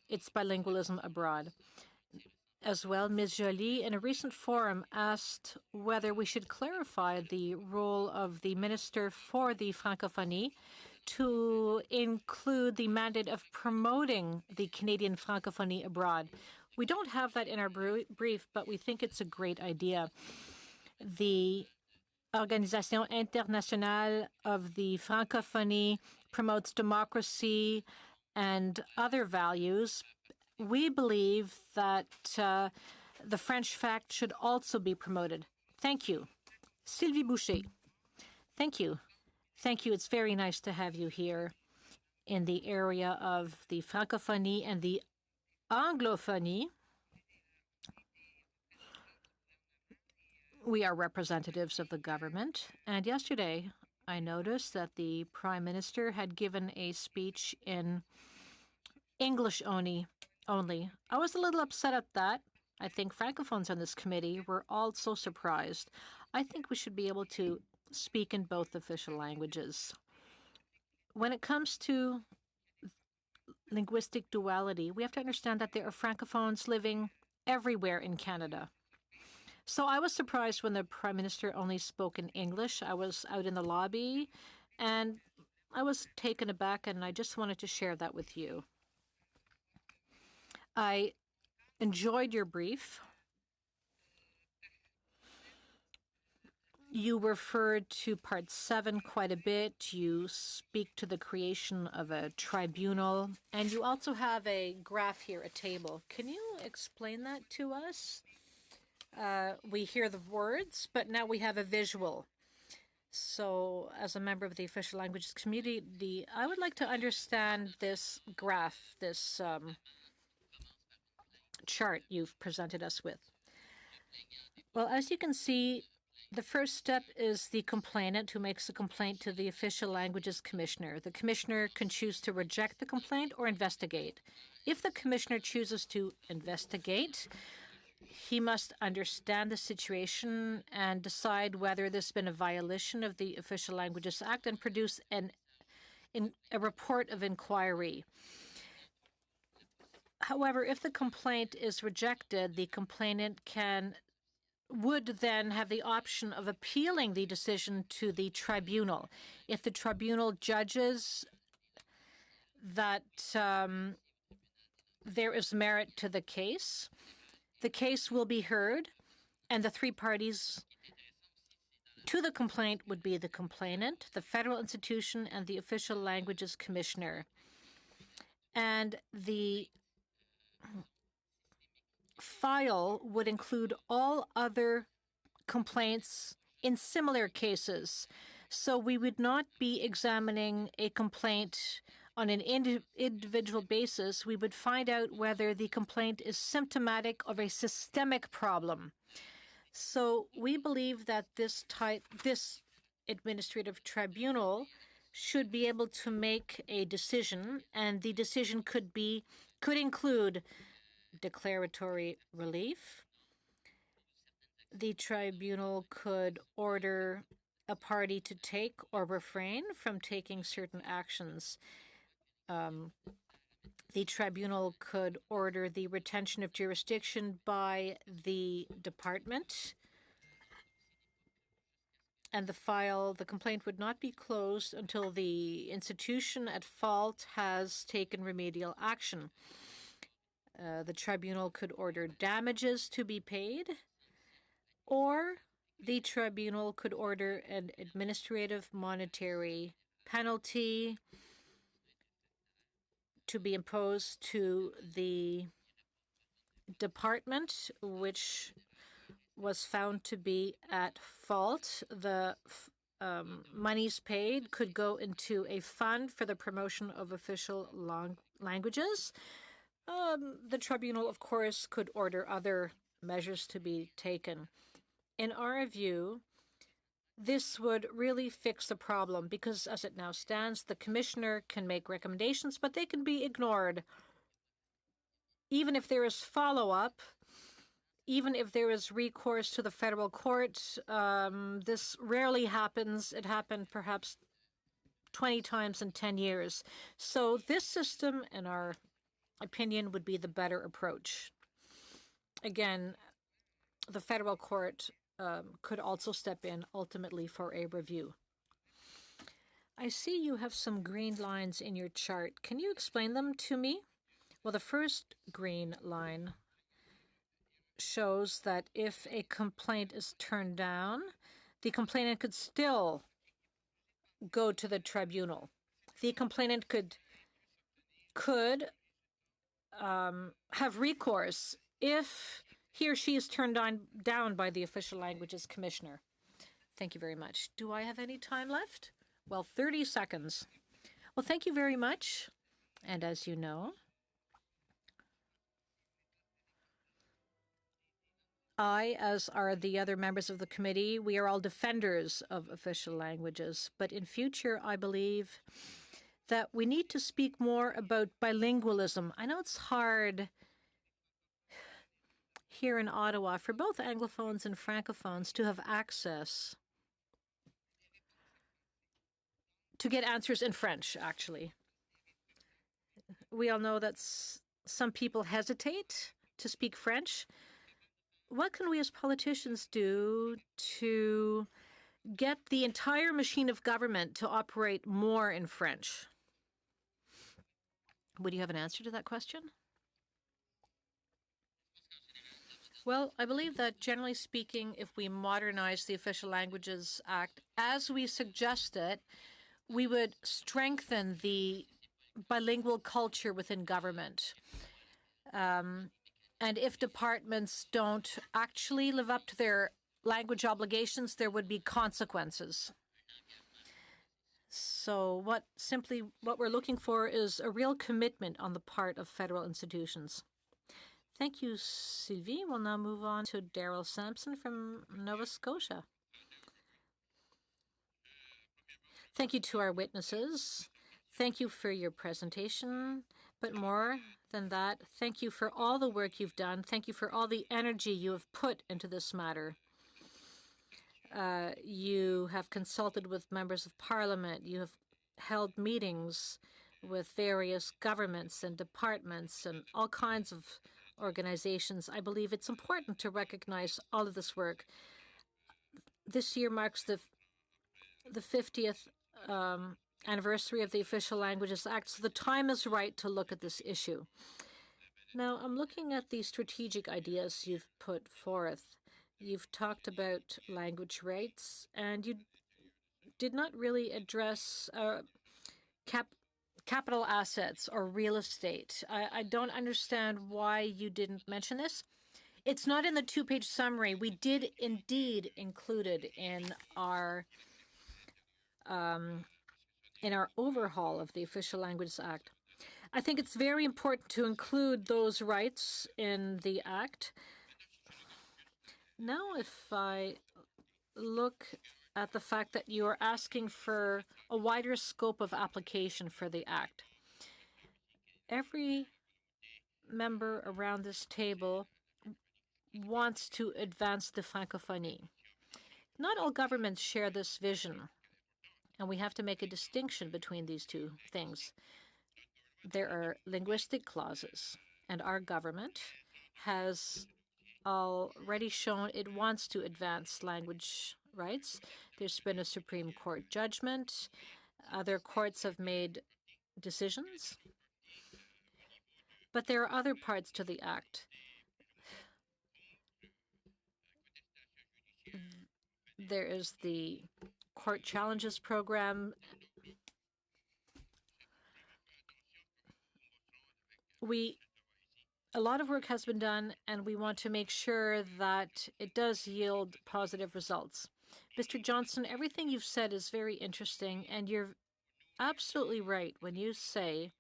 S2: its bilingualism abroad. As well, Ms. Joly, in a recent forum, asked whether we should clarify the role of the Minister for the Francophonie to include the mandate of promoting the Canadian francophonie abroad. We don't have that in our brief, but we think it's a great idea. The Organisation Internationale of the Francophonie promotes democracy and other values. We believe that the French fact should also be promoted. Thank you. Sylvie Boucher. Thank you. Thank you. It's very nice to have you here in the area of the francophonie and the anglophonie. We are representatives of the government, and yesterday I noticed that the Prime Minister had given a speech in English only. I was a little upset at that. I think francophones on this committee were all so surprised. I think we should be able to speak in both official languages. When it comes to linguistic duality, we have to understand that there are francophones living everywhere in Canada. So I was surprised when the Prime Minister only spoke in English. I was out in the lobby, and I was taken aback, and I just wanted to share that with you. I enjoyed your brief. You referred to Part 7 quite a bit. You speak to the creation of a tribunal, and you also have a graph here, a table. Can you explain that to us? We hear the words, but now we have a visual. So as a member of the official languages community, I would like to understand this graph, this chart you've presented us with. Well, as you can see, the first step is the complainant who makes a complaint to the official languages commissioner. The commissioner can choose to reject the complaint or investigate. If the commissioner chooses to investigate, he must understand the situation and decide whether there's been a violation of the Official Languages Act and produce a report of inquiry. However, if the complaint is rejected, the complainant would then have the option of appealing the decision to the tribunal. If the tribunal judges that there is merit to the case will be heard, and the three parties to the complaint would be the complainant, the federal institution, and the Official Languages Commissioner. And the file would include all other complaints in similar cases. So we would not be examining a complaint on an individual basis. We would find out whether the complaint is symptomatic of a systemic problem. So we believe that this administrative tribunal should be able to make a decision, and the decision could include declaratory relief. The tribunal could order a party to take or refrain from taking certain actions. The tribunal could order the retention of jurisdiction by the department, and the complaint would not be closed until the institution at fault has taken remedial action. The tribunal could order damages to be paid, or the tribunal could order an administrative monetary penalty to be imposed to the department which was found to be at fault. The monies paid could go into a fund for the promotion of official languages. The tribunal, of course, could order other measures to be taken. In our view, this would really fix the problem because, as it now stands, the commissioner can make recommendations, but they can be ignored. Even if there is follow-up, even if there is recourse to the federal court, this rarely happens. It happened perhaps 20 times in 10 years. So this system, in our opinion, would be the better approach. Again, the federal court could also step in ultimately for a review. I see you have some green lines in your chart. Can you explain them to me? Well, the first green line shows that if a complaint is turned down, the complainant could still go to the tribunal. The complainant could have recourse if he or she is turned down by the official languages commissioner. Thank you very much. Do I have any time left? Well, 30 seconds. Well, thank you very much. And as you know, I, as are the other members of the committee, we are all defenders of official languages. But in future, I believe that we need to speak more about bilingualism. I know it's hard here in Ottawa for both Anglophones and Francophones to have access to get answers in French, actually. We all know that some people hesitate to speak French. What can we as politicians do to get the entire machine of government to operate more in French? Would you have an answer to that question? Well, I believe that generally speaking, if we modernize the Official Languages Act as we suggested, we would strengthen the bilingual culture within government. And if departments don't actually live up to their language obligations, there would be consequences. So what we're looking for is a real commitment on the part of federal institutions. Thank you, Sylvie. We'll now move on to Daryl Sampson from Nova Scotia. Thank you to our witnesses. Thank you for your presentation. But more than that, thank you for all the work you've done. Thank you for all the energy you have put into this matter. You have consulted with members of parliament. You have held meetings with various governments and departments and all kinds of organizations. I believe it's important to recognize all of this work. This year marks the 50th anniversary of the Official Languages Act, so the time is right to look at this issue. Now, I'm looking at the strategic ideas you've put forth. You've talked about language rights, and you did not really address capital assets or real estate. I don't understand why you didn't mention this. It's not in the two-page summary. We did indeed include it in our in our overhaul of the Official Languages Act. I think it's very important to include those rights in the Act. Now, if I look at the fact that you are asking for a wider scope of application for the Act, every member around this table wants to advance the francophonie. Not all governments share this vision, and we have to make a distinction between these two things. There are linguistic clauses, and our government has already shown it wants to advance language rights. There's been a Supreme Court judgment. Other courts have made decisions. But there are other parts to the Act. There is the court challenges program. A lot of work has been done, and we want to make sure that it does yield positive results. Mr. Johnson, everything you've said is very interesting, and you're absolutely right when you say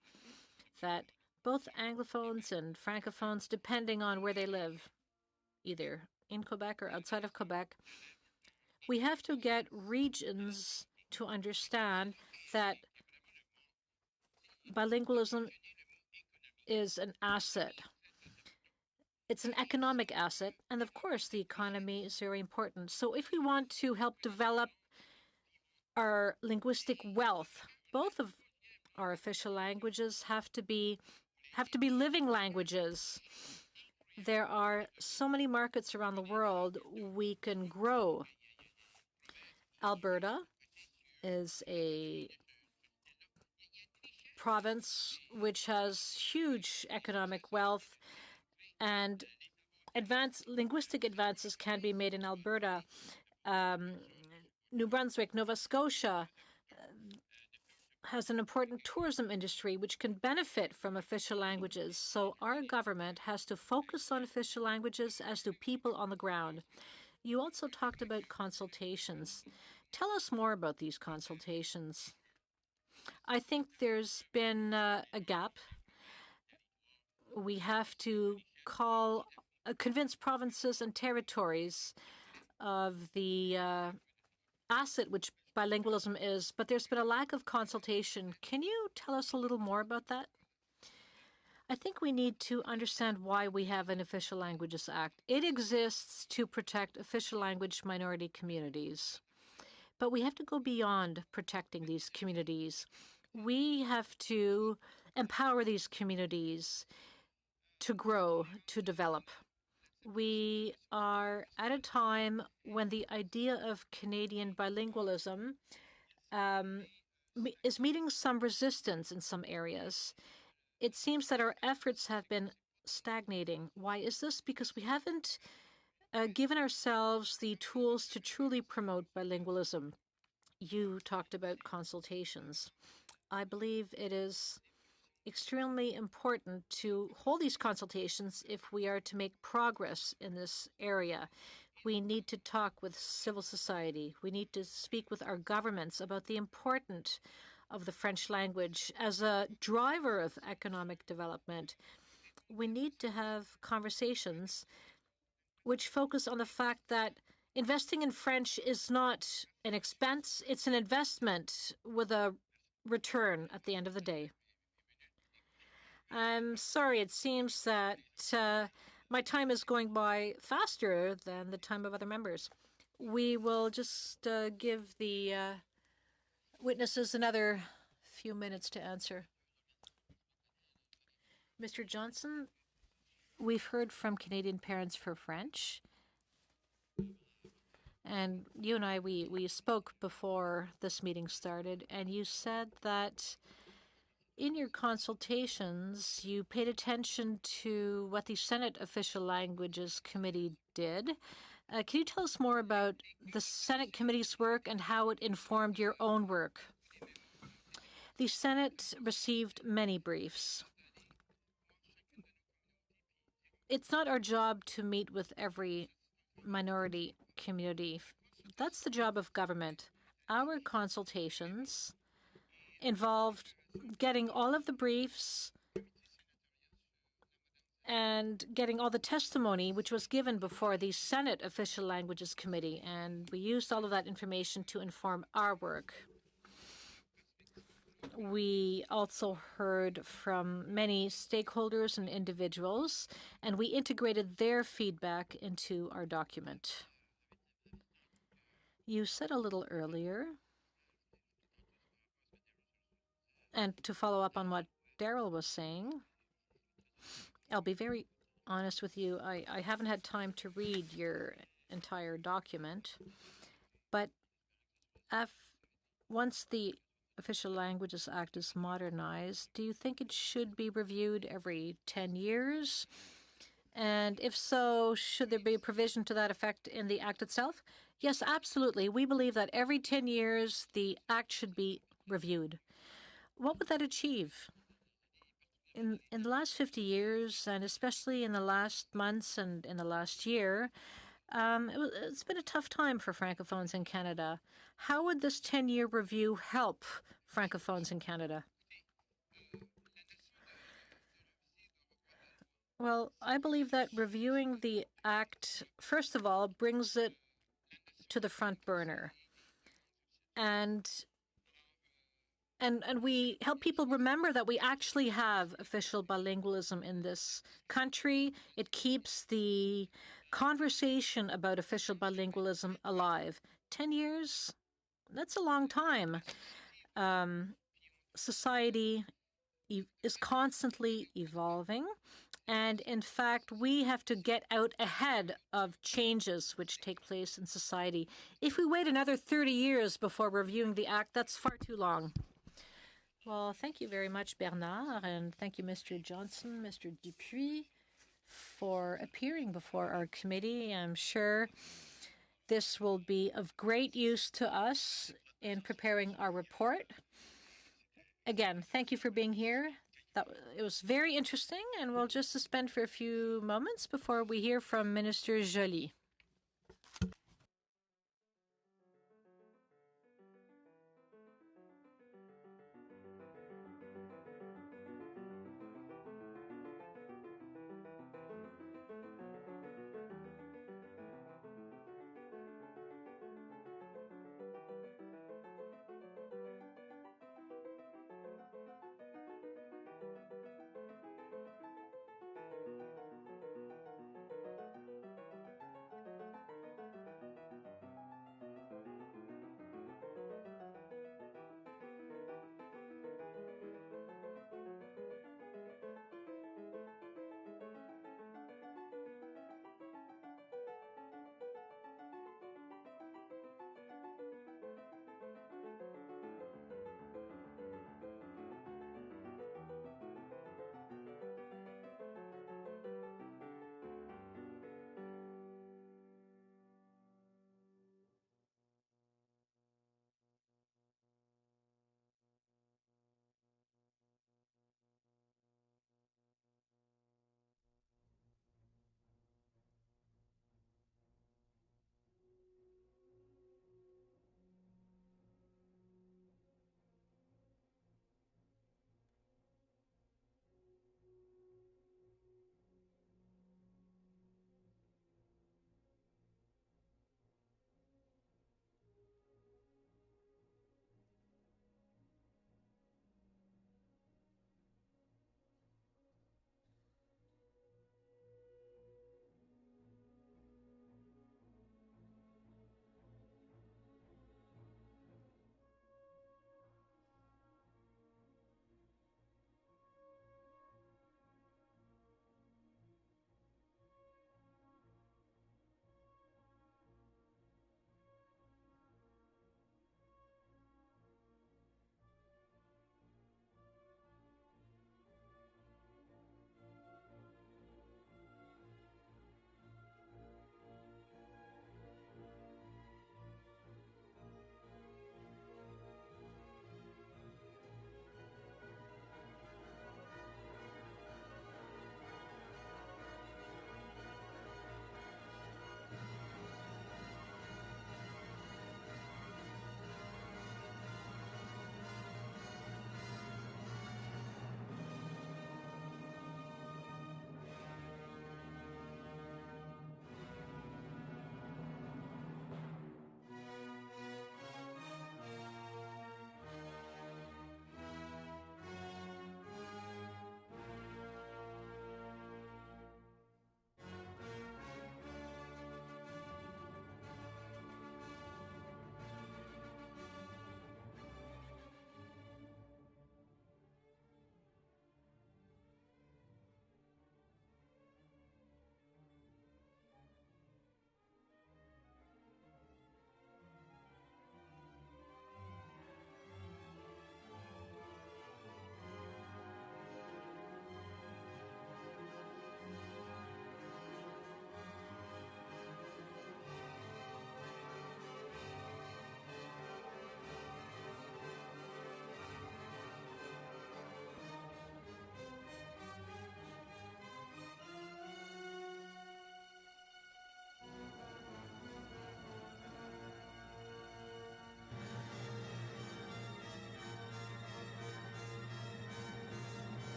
S2: that both Anglophones and Francophones, depending on where they live, either in Quebec or outside of Quebec, we have to get regions to understand that bilingualism is an asset. It's an economic asset, and of course, the economy is very important. So if we want to help develop our linguistic wealth, both of our official languages have to be living languages. There are so many markets around the world we can grow. Alberta is a province which has huge economic wealth, and linguistic advances can be made in Alberta. New Brunswick, Nova Scotia has an important tourism industry which can benefit from official languages. So our government has to focus on official languages, as do people on the ground. You also talked about consultations. Tell us more about these consultations. I think there's been a gap. We have to convince provinces and territories of the asset which bilingualism is, but there's been a lack of consultation. Can you tell us a little more about that? I think we need to understand why we have an Official Languages Act. It exists to protect official language minority communities. But we have to go beyond protecting these communities. We have to empower these communities to grow, to develop. We are at a time when the idea of Canadian bilingualism is meeting some resistance in some areas. It seems that our efforts have been stagnating. Why is this? Because we haven't given ourselves the tools to truly promote bilingualism. You talked about consultations. I believe it is extremely important to hold these consultations if we are to make progress in this area. We need to talk with civil society. We need to speak with our governments about the importance of the French language as a driver of economic development. We need to have conversations which focus on the fact that investing in French is not an expense, it's an investment with a return at the end of the day. I'm sorry, it seems that my time is going by faster than the time of other members. We will just give the witnesses another few minutes to answer. Mr. Johnson, we've heard from Canadian Parents for French. And you and I, we spoke before this meeting started, and you said that in your consultations, you paid attention to what the Senate Official Languages Committee did. Can you tell us more about the Senate Committee's work and how it informed your own work? The Senate received many briefs. It's not our job to meet with every minority community. That's the job of government. our consultations involved getting all of the briefs and getting all the testimony which was given before the Senate Official Languages Committee, and we used all of that information to inform our work. We also heard from many stakeholders and individuals, and we integrated their feedback into our document. You said a little earlier, and to follow up on what Daryl was saying, I'll be very honest with you. I haven't had time to read your entire document, but once the Official Languages Act is modernized, do you think it should be reviewed every 10 years? And if so, should there be a provision to that effect in the Act itself? Yes, absolutely. We believe that every 10 years the Act should be reviewed. What would that achieve? In the last 50 years, and especially in the last months and in the last year, it's been a tough time for Francophones in Canada. How would this 10-year review help Francophones in Canada? Well, I believe that reviewing the Act, first of all, brings it to the front burner. And we help people remember that we actually have official bilingualism in this country. It keeps the conversation about official bilingualism alive. 10 years? That's a long time. Society is constantly evolving. And in fact, we have to get out ahead of changes which take place in society. If we wait another 30 years before reviewing the Act, that's far too long. Well, thank you very much, Bernard, and thank you, Mr. Johnson, Mr. Dupuis, for appearing before our committee. I'm sure this will be of great use to us in preparing our report. Again, thank you for being here. It was very interesting, and we'll just suspend for a few moments before we hear from Minister Joly.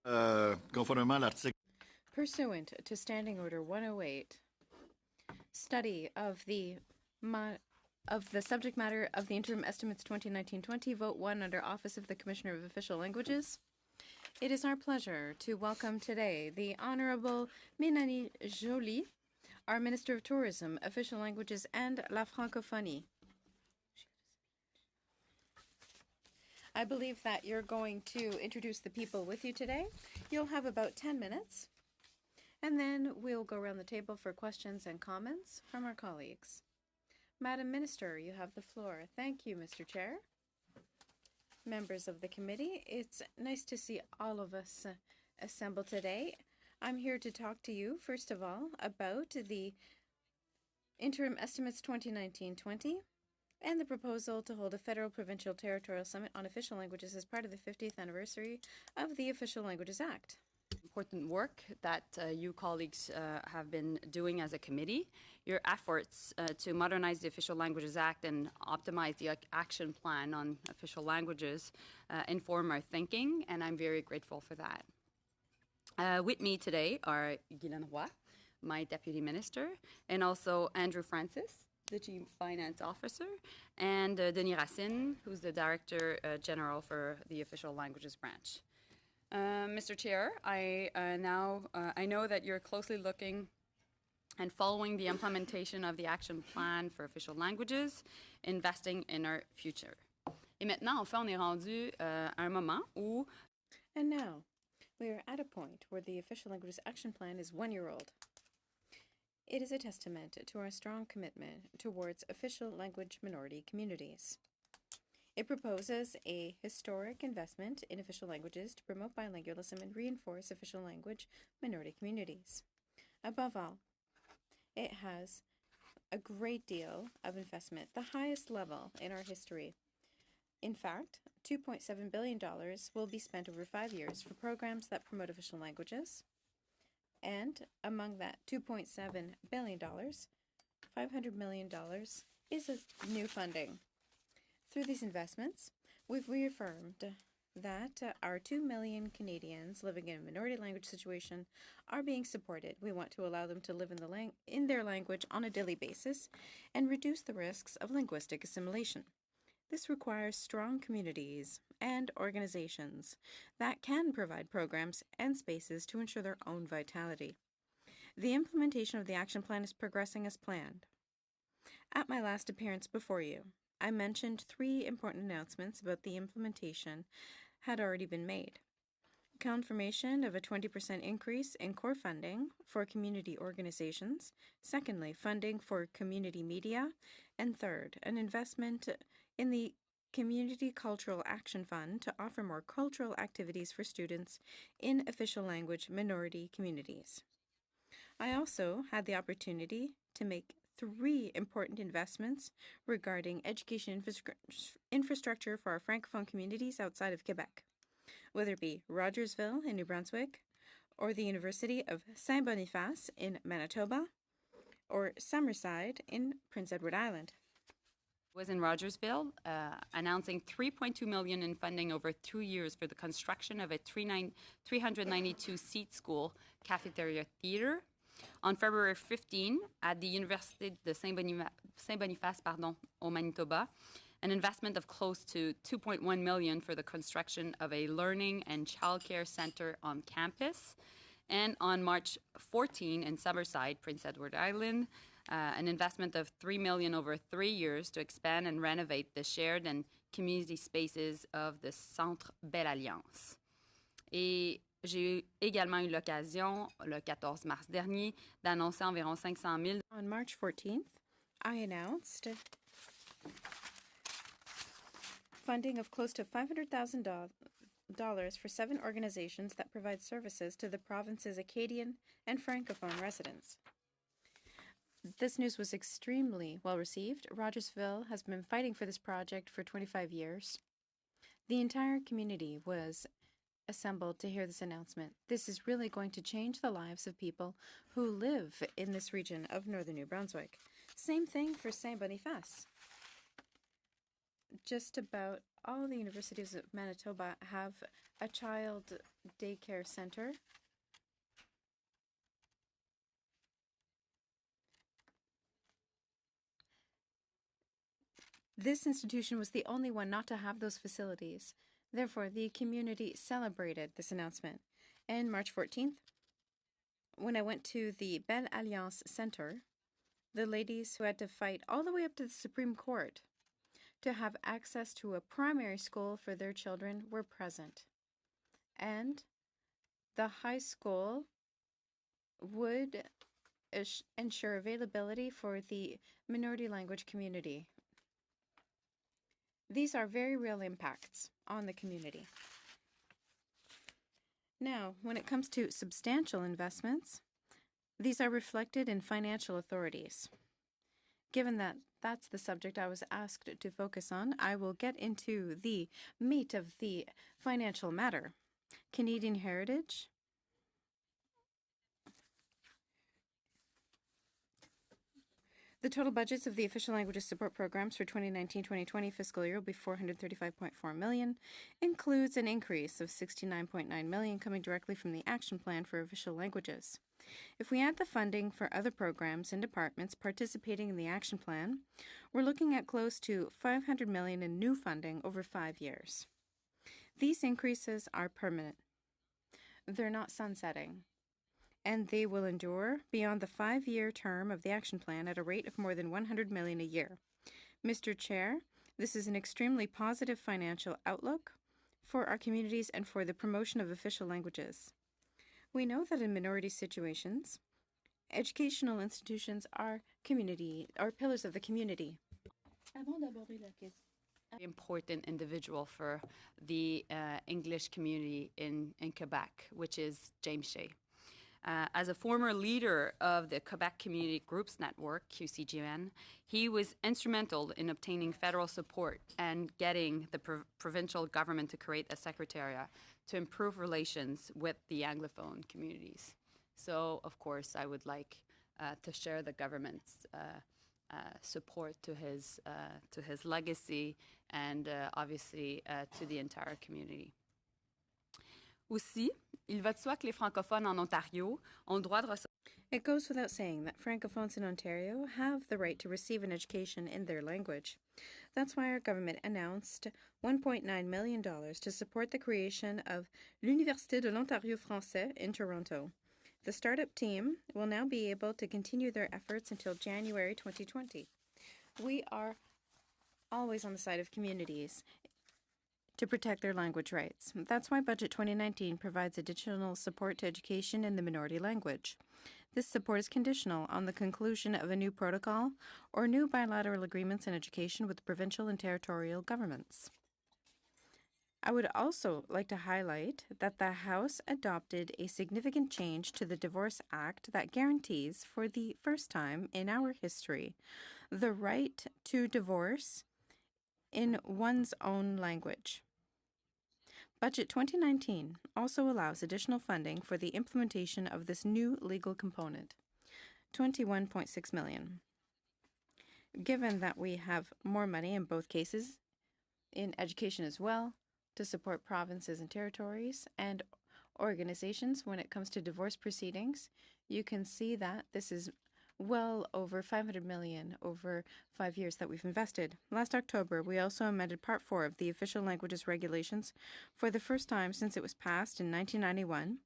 S1: Conformément à l'article
S3: Pursuant to Standing Order 108, study of the subject matter of the Interim Estimates 2019-20, Vote 1 under Office of the Commissioner of Official Languages. It is our pleasure to welcome today the Honorable Mélanie Joly, our Minister of Tourism, Official Languages, and La Francophonie. I believe that you're going to introduce the people with you today. You'll have about 10 minutes, and then we'll go around the table for questions and comments from our colleagues. Madam Minister, you have the floor. Thank you, Mr. Chair. Members of the committee, it's nice to see all of us assembled today. I'm here to talk to you, first of all, about the Interim Estimates 2019-20 and the proposal to hold a federal, provincial, territorial summit on official languages as part of the 50th anniversary of the Official Languages Act.
S6: Important work that you colleagues have been doing as a committee. Your efforts to modernize the Official Languages Act and optimize the action plan on official languages inform our thinking, and I'm very grateful for that. With me today are Guylaine Roy, my Deputy Minister, and also Andrew Francis, the Chief Finance Officer, and Denis Racine, who's the Director General for the Official Languages Branch. Mr. Chair, I know that you're closely looking and following the implementation of the action plan for official languages, investing in our future. Et maintenant, enfin, on est rendu à un moment où...
S3: And now, we are at a point where the Official Languages Action Plan is 1 year old. It is a testament to our strong commitment towards official language minority communities. It proposes a historic investment in official languages to promote bilingualism and reinforce official language minority communities. Above all, it has a great deal of investment, the highest level in our history. In fact, $2.7 billion will be spent over 5 years for programs that promote official languages. And among that $2.7 billion, $500 million is new funding. Through these investments, we've reaffirmed that our 2 million Canadians living in a minority language situation are being supported. We want to allow them to live in their language on a daily basis and reduce the risks of linguistic assimilation. This requires strong communities and organizations that can provide programs and spaces to ensure their own vitality. The implementation of the action plan is progressing as planned. At my last appearance before you, I mentioned 3 important announcements about the implementation had already been made. Confirmation of a 20% increase in core funding for community organizations. Secondly, funding for community media. And third, an investment in the Community Cultural Action Fund to offer more cultural activities for students in official language minority communities. I also had the opportunity to make 3 important investments regarding education infrastructure for our Francophone communities outside of Quebec, whether it be Rogersville in New Brunswick, or the University of Saint-Boniface in Manitoba, or Summerside in Prince Edward Island.
S6: Was in Rogersville, announcing $3.2 million in funding over 2 years for the construction of a 392-seat school cafeteria theater. On February 15, at the Université de Saint-Boniface, au Manitoba, an investment of close to $2.1 million for the construction of a learning and childcare center on campus. And on March 14, in Summerside, Prince Edward Island, an investment of $3 million over 3 years to expand and renovate the shared and community spaces of the Centre Belle Alliance. Et j'ai également eu l'occasion, le 14 mars dernier, d'annoncer environ 500 000.
S3: On March 14th, I announced funding of close to $500,000 for 7 organizations that provide services to the province's Acadian and Francophone residents. This news was extremely well received. Rogersville has been fighting for this project for 25 years. The entire community was assembled to hear this announcement. This is really going to change the lives of people who live in this region of northern New Brunswick. Same thing for Saint-Boniface. Just about all the universities of Manitoba have a child daycare center. This institution was the only one not to have those facilities. Therefore, the community celebrated this announcement. And March 14th, when I went to the Belle Alliance Center, the ladies who had to fight all the way up to the Supreme Court to have access to a primary school for their children were present. And the high school would ensure availability for the minority language community. These are very real impacts on the community. Now, when it comes to substantial investments, these are reflected in financial authorities. Given that that's the subject I was asked to focus on, I will get into the meat of the financial matter. Canadian Heritage. The total budgets of the official languages support programs for 2019-2020 fiscal year will be $435.4 million, includes an increase of $69.9 million coming directly from the action plan for official languages. If we add the funding for other programs and departments participating in the action plan, we're looking at close to $500 million in new funding over 5 years. These increases are permanent. They're not sunsetting, and they will endure beyond the 5-year term of the action plan at a rate of more than $100 million a year. Mr. Chair, this is an extremely positive financial outlook for our communities and for the promotion of official languages. We know that in minority situations, educational institutions are pillars of the community.
S6: Important individual for the English community in Quebec, which is James Shea. As a former leader of the Quebec Community Groups Network, QCGN, he was instrumental in obtaining federal support and getting the provincial government to create a secretariat to improve relations with the Anglophone communities. So, of course, I would like to share the government's support to his legacy and obviously to the entire community. Aussi, il va de soi que les francophones en Ontario ont le droit de recevoir.
S3: It goes without saying that francophones in Ontario have the right to receive an education in their language. That's why our government announced $1.9 million to support the creation of l'Université de l'Ontario français in Toronto. The startup team will now be able to continue their efforts until January 2020. We are always on the side of communities to protect their language rights. That's why Budget 2019 provides additional support to education in the minority language. This support is conditional on the conclusion of a new protocol or new bilateral agreements in education with provincial and territorial governments. I would also like to highlight that the House adopted a significant change to the Divorce Act that guarantees, for the first time in our history, the right to divorce in one's own language. Budget 2019 also allows additional funding for the implementation of this new legal component, $21.6 million. Given that we have more money in both cases, in education as well, to support provinces and territories and organizations when it comes to divorce proceedings, you can see that this is well over $500 million over 5 years that we've invested. Last October, we also amended Part 4 of the Official Languages Regulations for the first time since it was passed in 1991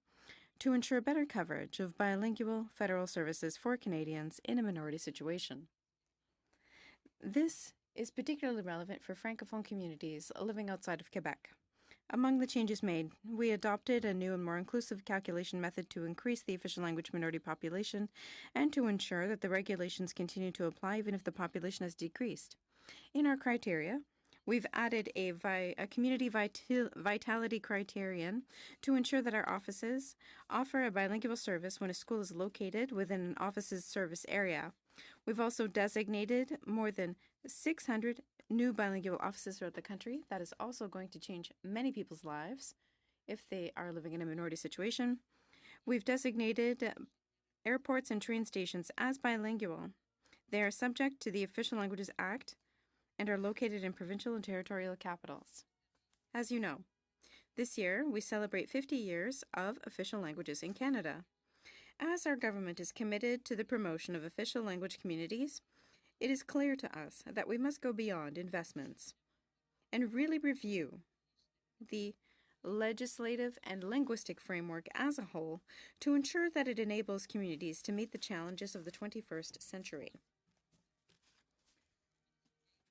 S3: to ensure better coverage of bilingual federal services for Canadians in a minority situation. This is particularly relevant for Francophone communities living outside of Quebec. Among the changes made, we adopted a new and more inclusive calculation method to increase the official language minority population and to ensure that the regulations continue to apply even if the population has decreased. In our criteria, we've added a community vitality criterion to ensure that our offices offer a bilingual service when a school is located within an office's service area. We've also designated more than 600 new bilingual offices throughout the country. That is also going to change many people's lives if they are living in a minority situation. We've designated airports and train stations as bilingual. They are subject to the Official Languages Act and are located in provincial and territorial capitals. As you know, This year, we celebrate 50 years of official languages in Canada. As our government is committed to the promotion of official language communities, it is clear to us that we must go beyond investments and really review the legislative and linguistic framework as a whole to ensure that it enables communities to meet the challenges of the 21st century.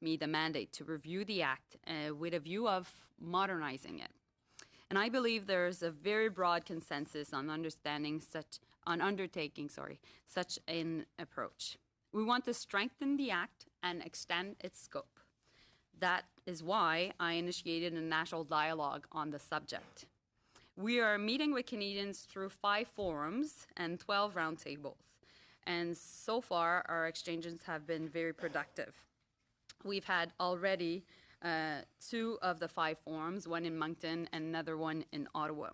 S6: Me the mandate to review the Act with a view of modernizing it. And I believe there's a very broad consensus on undertaking such an approach. We want to strengthen the Act and extend its scope. That is why I initiated a national dialogue on the subject. We are meeting with Canadians through 5 forums and 12 roundtables. And so far, our exchanges have been very productive. We've had already 2 of the 5 forums, one in Moncton and another one in Ottawa.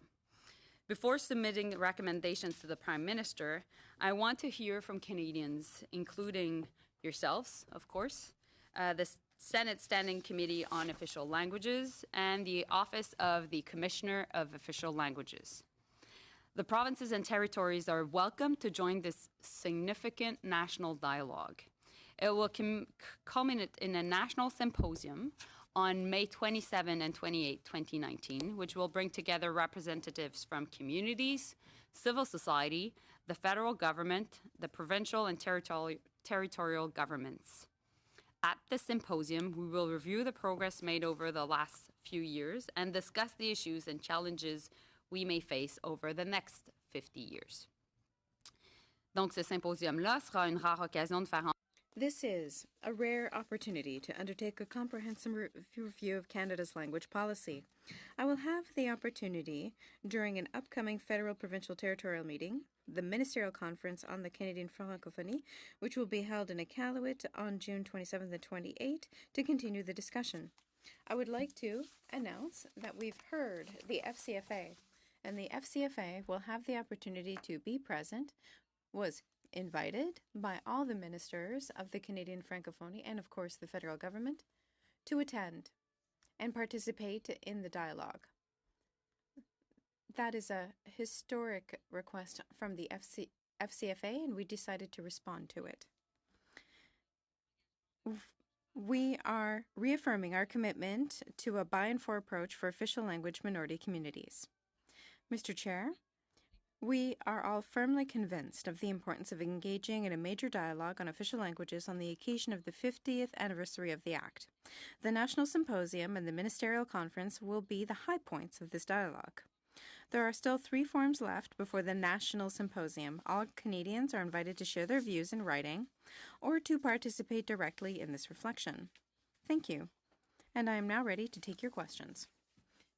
S6: Before submitting recommendations to the Prime Minister, I want to hear from Canadians, including yourselves, of course, the Senate Standing Committee on Official Languages, and the Office of the Commissioner of Official Languages. The provinces and territories are welcome to join this significant national dialogue. It will culminate in a national symposium on May 27 and 28, 2019, which will bring together representatives from communities, civil society, the federal government, the provincial and territorial governments. At the symposium, we will review the progress made over the last few years and discuss the issues and challenges we may face over the next 50 years. Donc, ce symposium-là sera une rare occasion de faire
S3: This is a rare opportunity to undertake a comprehensive review of Canada's language policy. I will have the opportunity during an upcoming federal, provincial, territorial meeting, the Ministerial Conference on the Canadian Francophonie, which will be held in Iqaluit on June 27th and 28th, to continue the discussion. I would like to announce that we've heard the FCFA, and the FCFA will have the opportunity to be present, was invited by all the ministers of the Canadian Francophonie and, of course, the federal government to attend and participate in the dialogue. That is a historic request from the FCFA, and we decided to respond to it. We are reaffirming our commitment to a by and for approach for official language minority communities. Mr. Chair, we are all firmly convinced of the importance of engaging in a major dialogue on official languages on the occasion of the 50th anniversary of the Act. The National Symposium and the Ministerial Conference will be the high points of this dialogue. There are still 3 forums left before the National Symposium. All Canadians are invited to share their views in writing or to participate directly in this reflection. Thank you. And I am now ready to take your questions.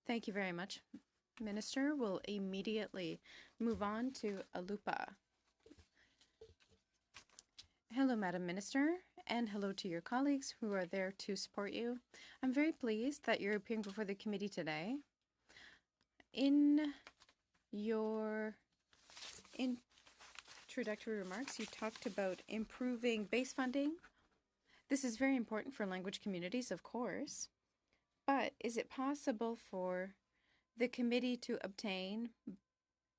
S3: Thank you very much, Minister. Will immediately move on to Alupa. Hello, Madam Minister, and hello to your colleagues who are there to support you. I'm very pleased that you're appearing before the committee today. In your introductory remarks, you talked about improving base funding. This is very important for language communities, of course, but is it possible for the committee to obtain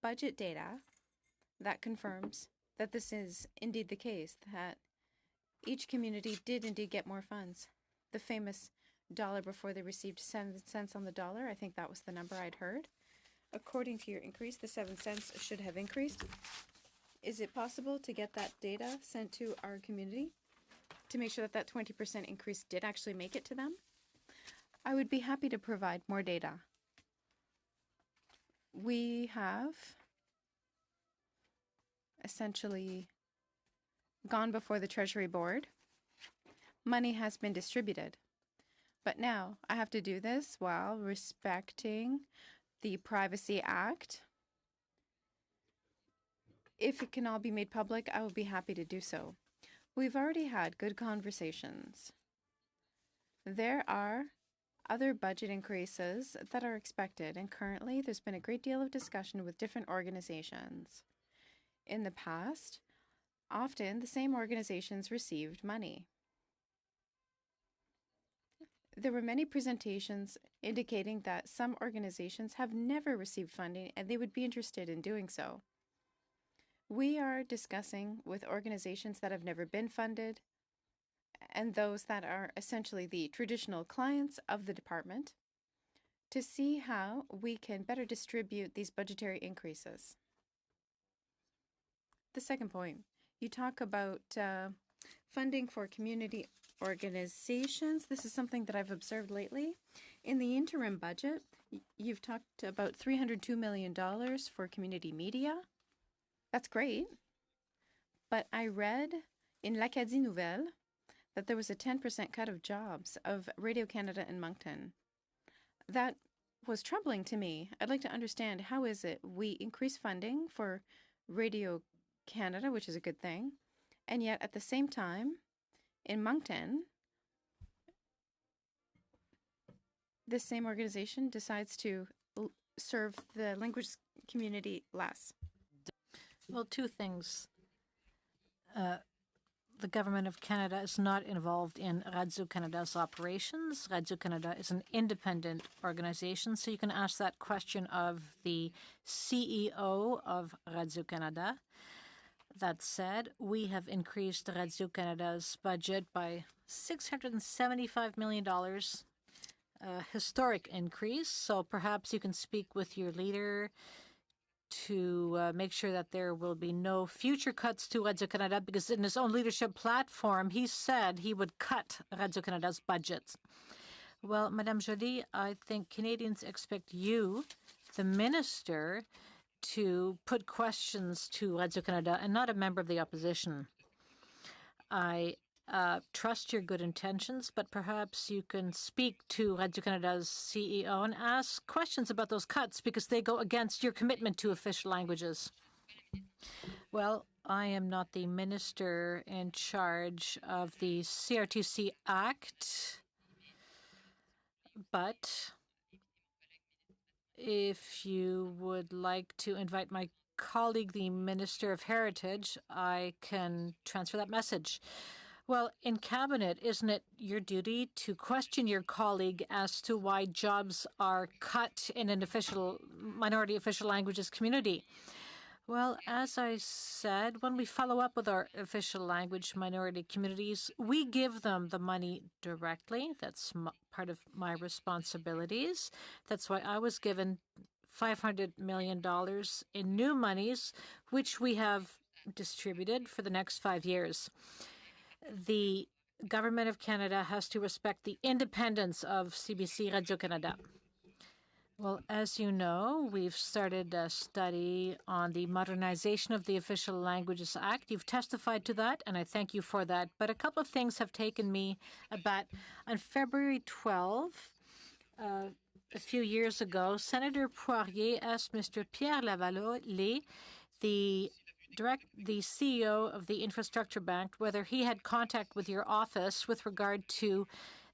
S3: budget data that confirms that this is indeed the case, that each community did indeed get more funds? The famous dollar before they received 7 cents on the dollar, I think that was the number I'd heard. According to your increase, the 7 cents should have increased. Is it possible to get that data sent to our community to make sure that that 20% increase did actually make it to them? I would be happy to provide more data. We have essentially gone before the Treasury Board. Money has been distributed. But now I have to do this while respecting the Privacy Act. If it can all be made public, I will be happy to do so. We've already had good conversations. There are other budget increases that are expected, and currently there's been a great deal of discussion with different organizations. In the past, often the same organizations received money. there were many presentations indicating that some organizations have never received funding and they would be interested in doing so. We are discussing with organizations that have never been funded and those that are essentially the traditional clients of the department to see how we can better distribute these budgetary increases. The second point, you talk about funding for community organizations. This is something that I've observed lately. In the interim budget, you've talked about $302 million for community media. That's great. But I read in l'Acadie Nouvelle that there was a 10% cut of jobs of Radio-Canada in Moncton. That was troubling to me. I'd like to understand, how is it we increase funding for Radio-Canada, which is a good thing, and yet at the same time, in Moncton, this same organization decides to serve the language community less?
S2: Well, two things. The Government of Canada is not involved in Radio-Canada's operations. Radio-Canada is an independent organization, so you can ask that question of the CEO of Radio-Canada. That said, we have increased Radio-Canada's budget by $675 million, a historic increase, so perhaps you can speak with your leader to make sure that there will be no future cuts to Radio-Canada, because in his own leadership platform, he said he would cut Radio-Canada's budgets. Well, Madame Joly, I think Canadians expect you, the minister, to put questions to Radio-Canada and not a member of the opposition. I trust your good intentions, but perhaps you can speak to Radio-Canada's CEO and ask questions about those cuts because they go against your commitment to official languages. Well, I am not the minister in charge of the CRTC Act, but if you would like to invite my colleague, the Minister of Heritage, I can transfer that message. Well, in Cabinet, isn't it your duty to question your colleague as to why jobs are cut in an minority official languages community? Well, as I said, when we follow up with our official language minority communities, we give them the money directly. That's part of my responsibilities. That's why I was given $500 million in new monies, which we have distributed for the next 5 years. The Government of Canada has to respect the independence of CBC Radio-Canada. Well, as you know, we've started a study on the modernization of the Official Languages Act. You've testified to that, and I thank you for that. But a couple of things have taken me aback. On February 12, a few years ago, Senator Poirier asked Mr. Pierre Lavallee, the CEO of the Infrastructure Bank, whether he had contact with your office with regard to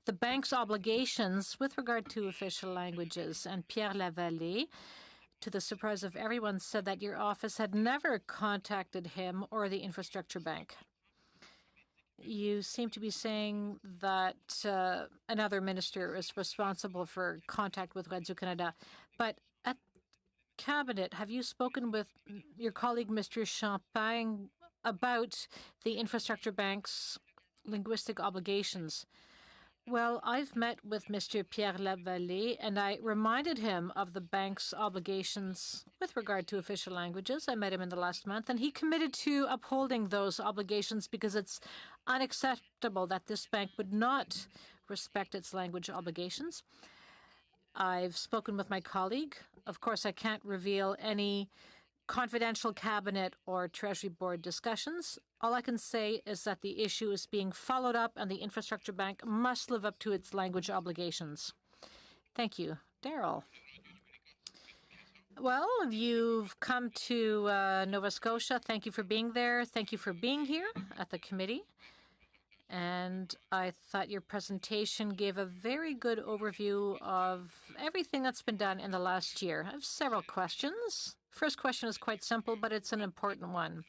S2: the bank's obligations with regard to official languages. And Pierre Lavallee, to the surprise of everyone, said that your office had never contacted him or the Infrastructure Bank. You seem to be saying that another minister is responsible for contact with Radio-Canada. But at Cabinet, have you spoken with your colleague, Mr. Champagne, about the Infrastructure Bank's linguistic obligations? Well, I've met with Mr. Pierre Lavallee, and I reminded him of the bank's obligations with regard to official languages. I met him in the last month, and he committed to upholding those obligations because it's unacceptable that this bank would not respect its language obligations. I've spoken with my colleague. Of course, I can't reveal any confidential Cabinet or Treasury Board discussions. All I can say is that the issue is being followed up and the Infrastructure Bank must live up to its language obligations. Thank you. Daryl. Well, you've come to Nova Scotia. Thank you for being there. Thank you for being here at the committee. And I thought your presentation gave a very good overview of everything that's been done in the last year. I have several questions. First question is quite simple, but it's an important one.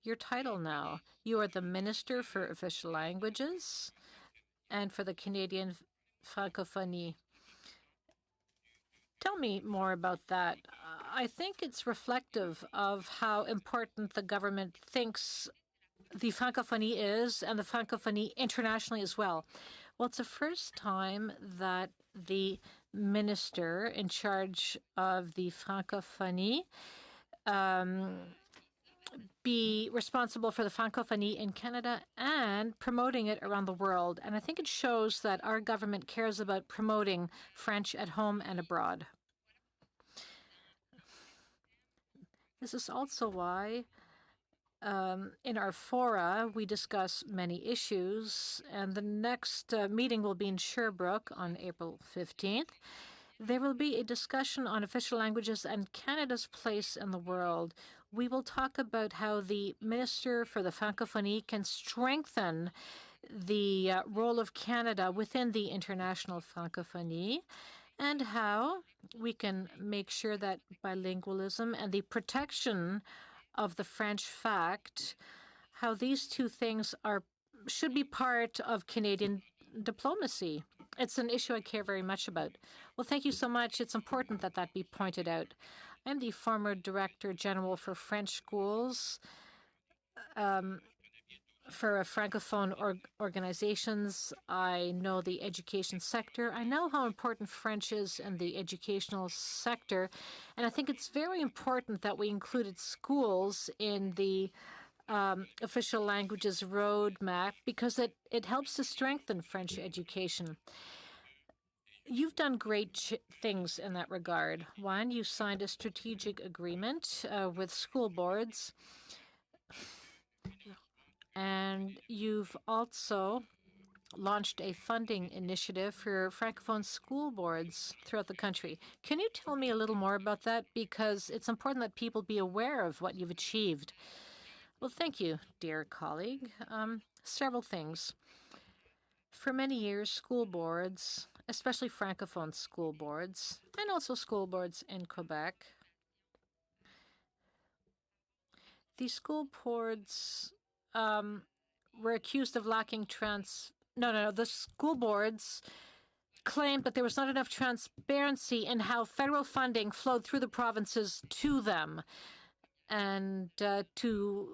S2: Your title now, you are the Minister for Official Languages and for the Canadian francophonie. Tell me more about that. I think it's reflective of how important the government thinks the francophonie is, and the francophonie internationally as well. Well, it's the first time that the minister in charge of the francophonie be responsible for the francophonie in Canada and promoting it around the world. And I think it shows that our government cares about promoting French at home and abroad. This is also why in our fora, we discuss many issues, and the next meeting will be in Sherbrooke on April 15th. There will be a discussion on official languages and Canada's place in the world. We will talk about how the Minister for the Francophonie can strengthen the role of Canada within the international francophonie, and how we can make sure that bilingualism and the protection of the French fact, how these two things should be part of Canadian diplomacy. It's an issue I care very much about. Well, thank you so much. It's important that that be pointed out. I'm the former Director General for French schools for Francophone organizations. I know the education sector. I know how important French is in the educational sector. And I think it's very important that we included schools in the official languages roadmap because it helps to strengthen French education. You've done great things in that regard. One, you signed a strategic agreement with school boards. And you've also launched a funding initiative for Francophone school boards throughout the country. Can you tell me a little more about that? Because it's important that people be aware of what you've achieved. Well, thank you, dear colleague. Several things. For many years, school boards, especially Francophone school boards, and also school boards in Quebec, these school boards were accused of lacking the school boards claimed that there was not enough transparency in how federal funding flowed through the provinces to them and to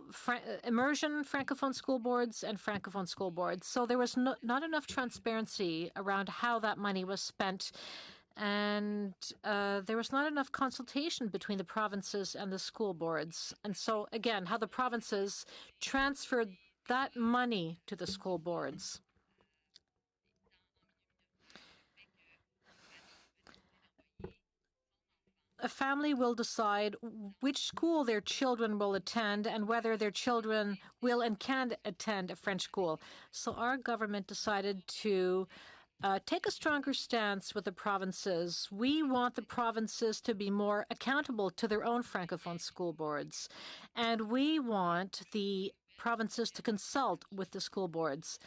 S2: immersion Francophone school boards and Francophone school boards. So there was not enough transparency around how that money was spent. And there was not enough consultation between the provinces and the school boards. And so, again, how the provinces transferred that money to the school boards. A family will decide which school their children will attend and whether their children will and can attend a French school. So our government decided to take a stronger stance with the provinces. We want the provinces to be more accountable to their own Francophone school boards. And we want the provinces to consult with the school boards.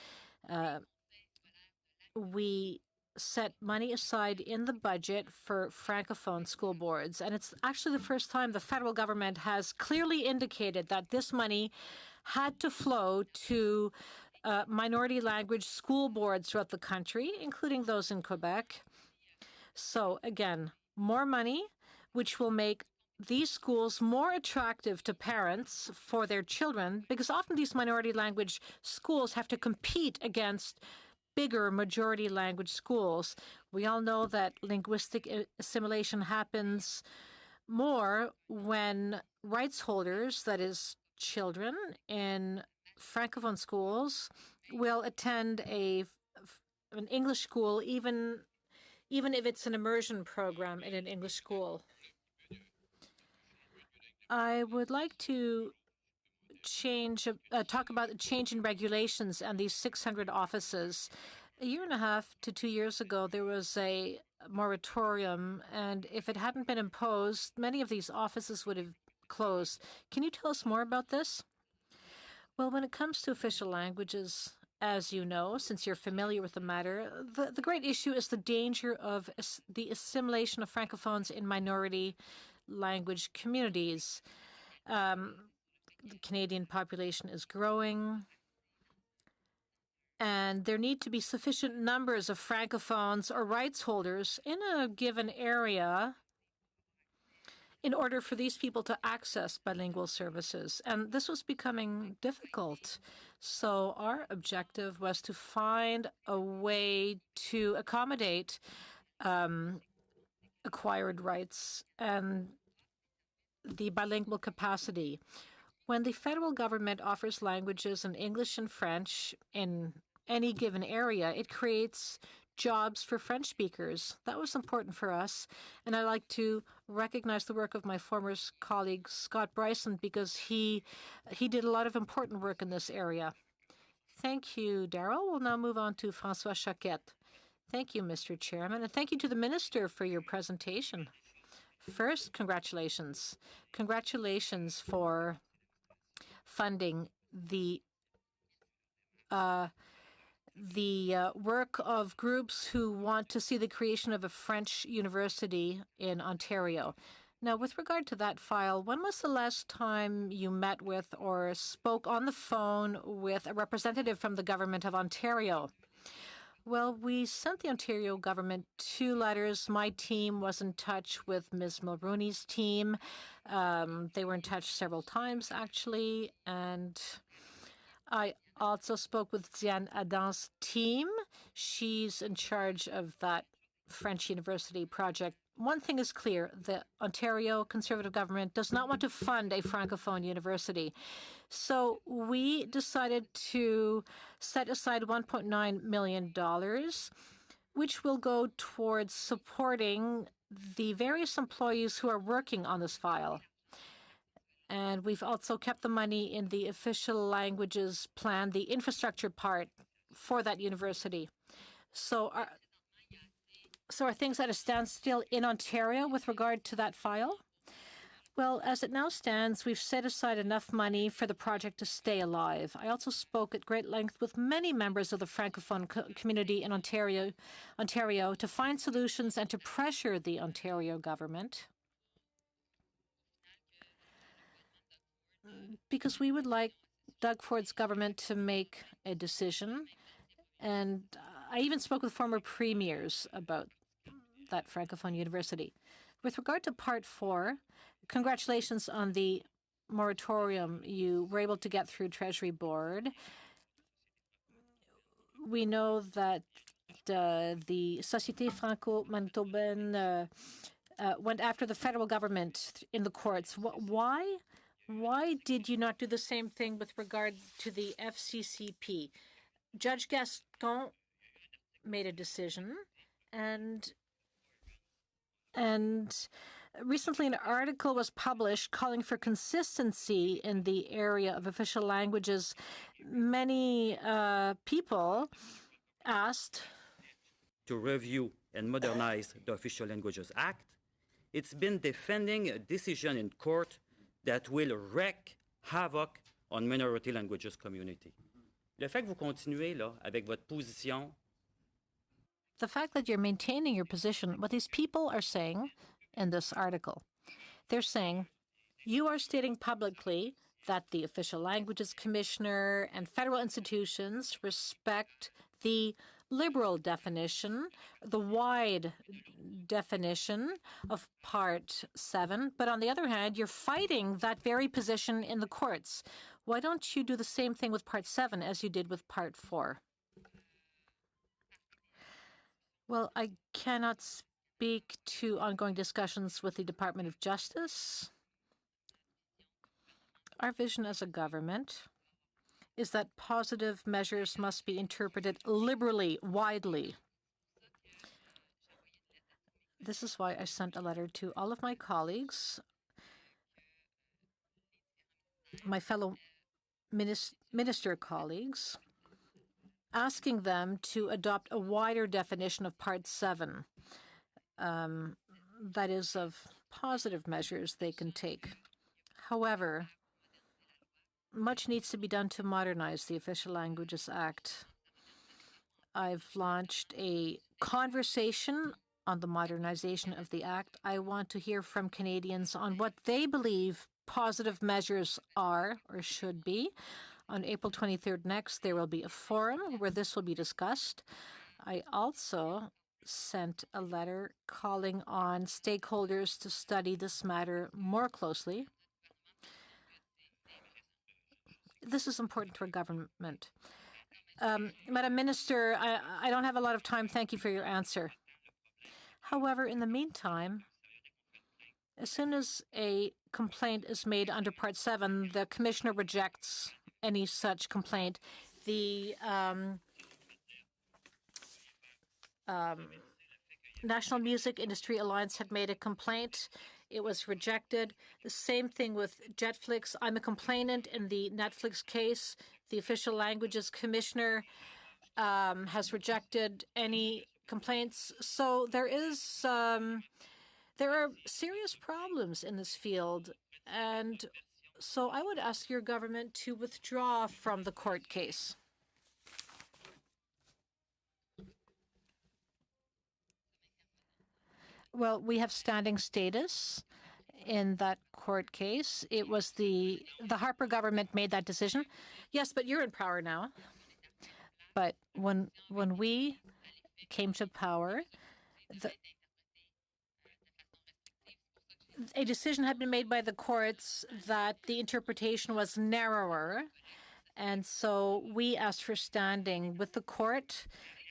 S2: We set money aside in the budget for Francophone school boards. And it's actually the first time the federal government has clearly indicated that this money had to flow to minority language school boards throughout the country, including those in Quebec. So again, more money, which will make these schools more attractive to parents for their children, because often these minority language schools have to compete against bigger majority language schools. We all know that linguistic assimilation happens more when rights holders, that is children in Francophone schools, will attend an English school, even if it's an immersion program in an English school. I would like to talk about the change in regulations and these 600 offices. A year and a half to 2 years ago, there was a moratorium, and if it hadn't been imposed, many of these offices would have closed. Can you tell us more about this? Well, when it comes to official languages, as you know, since you're familiar with the matter, the great issue is the danger of the assimilation of Francophones in minority language communities. The Canadian population is growing. And there need to be sufficient numbers of francophones or rights holders in a given area in order for these people to access bilingual services. And this was becoming difficult. So our objective was to find a way to accommodate acquired rights and the bilingual capacity. When the federal government offers languages in English and French in any given area, it creates jobs for French speakers. That was important for us. And I like to recognize the work of my former colleague, Scott Bryson, because he did a lot of important work in this area. Thank you, Daryl. We'll now move on to François Choquette. Thank you, Mr. Chairman, and thank you to the Minister for your presentation. First, congratulations. Congratulations for funding the work of groups who want to see the creation of a French university in Ontario. Now, with regard to that file, when was the last time you met with or spoke on the phone with a representative from the Government of Ontario? Well, we sent the Ontario government 2 letters. My team was in touch with Ms. Mulrooney's team. They were in touch several times, actually. And I also spoke with Diane Adam's team. She's in charge of that French university project. One thing is clear. The Ontario Conservative government does not want to fund a Francophone university. So we decided to set aside $1.9 million, which will go towards supporting the various employees who are working on this file. And we've also kept the money in the official languages plan, the infrastructure part for that university. So are things at a standstill in Ontario with regard to that file? Well, as it now stands, we've set aside enough money for the project to stay alive. I also spoke at great length with many members of the Francophone community in Ontario to find solutions and to pressure the Ontario government, because we would like Doug Ford's government to make a decision. And I even spoke with former premiers about that Francophone university. With regard to Part 4, congratulations on the moratorium you were able to get through Treasury Board. We know that the Société Franco-Manitobaine went after the federal government in the courts. Why did you not do the same thing with regard to the FCCP? Judge Gascon made a decision, and recently an article was published calling for consistency in the area of official languages. Many people asked
S4: to review and modernize the Official Languages Act. It's been defending a decision in court that will wreak havoc on minority languages community. Le fait que vous continuez là, avec votre position.
S2: The fact that you're maintaining your position, what these people are saying in this article, they're saying you are stating publicly that the Official Languages Commissioner and federal institutions respect the liberal definition, the wide definition of Part 7, but on the other hand, you're fighting that very position in the courts. Why don't you do the same thing with Part 7 as you did with Part 4? Well, I cannot speak to ongoing discussions with the Department of Justice. Our vision as a government is that positive measures must be interpreted liberally, widely. This is why I sent a letter to all of my colleagues, my fellow minister colleagues, asking them to adopt a wider definition of Part 7, that is, of positive measures they can take. However, much needs to be done to modernize the Official Languages Act. I've launched a conversation on the modernization of the Act. I want to hear from Canadians on what they believe positive measures are or should be. On April 23rd next, there will be a forum where this will be discussed. I also sent a letter calling on stakeholders to study this matter more closely. This is important to our government. Madam Minister, I don't have a lot of time. Thank you for your answer. However, in the meantime, as soon as a complaint is made under Part 7, the Commissioner rejects any such complaint. The National Music Industry Alliance had made a complaint. It was rejected. The same thing with Jetflix. I'm a complainant in the Netflix case. The Official Languages Commissioner has rejected any complaints. So there are serious problems in this field. And so I would ask your government to withdraw from the court case. Well, we have standing status in that court case. It was the Harper government made that decision. Yes, but you're in power now. But when we came to power, a decision had been made by the courts that the interpretation was narrower. And so we asked for standing with the court,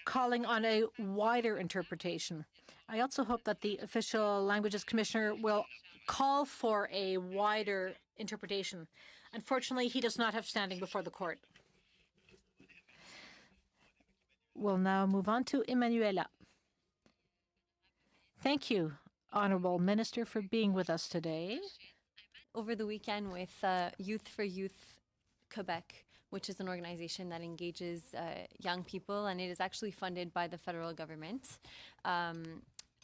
S2: calling on a wider interpretation. I also hope that the Official Languages Commissioner will call for a wider interpretation. Unfortunately, he does not have standing before the court. We'll now move on to Emanuela. Thank you, Honourable Minister, for being with us today.
S5: Over the weekend with Youth for Youth Quebec, which is an organization that engages young people, and it is actually funded by the federal government.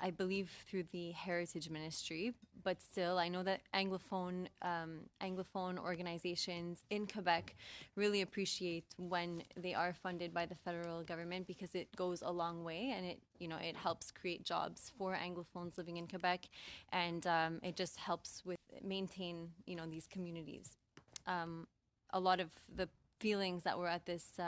S5: I believe through the Heritage Ministry, but still, I know that Anglophone organizations in Quebec really appreciate when they are funded by the federal government, because it goes a long way, and it helps create jobs for Anglophones living in Quebec, and it just helps with maintain these communities. A lot of the feelings that were at this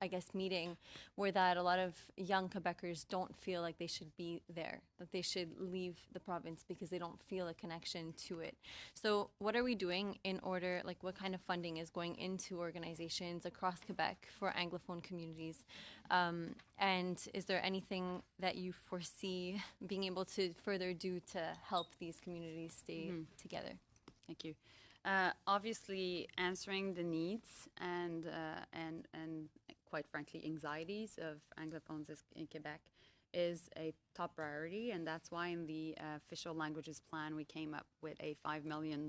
S5: I guess, meeting were that a lot of young Quebecers don't feel like they should be there, that they should leave the province because they don't feel a connection to it. So what are we doing in order, what kind of funding is going into organizations across Quebec for Anglophone communities? And is there anything that you foresee being able to further do to help these communities stay together?
S6: Thank you. Obviously, answering the needs and quite frankly, anxieties of Anglophones in Quebec is a top priority, and that's why in the Official Languages Plan we came up with a $5 million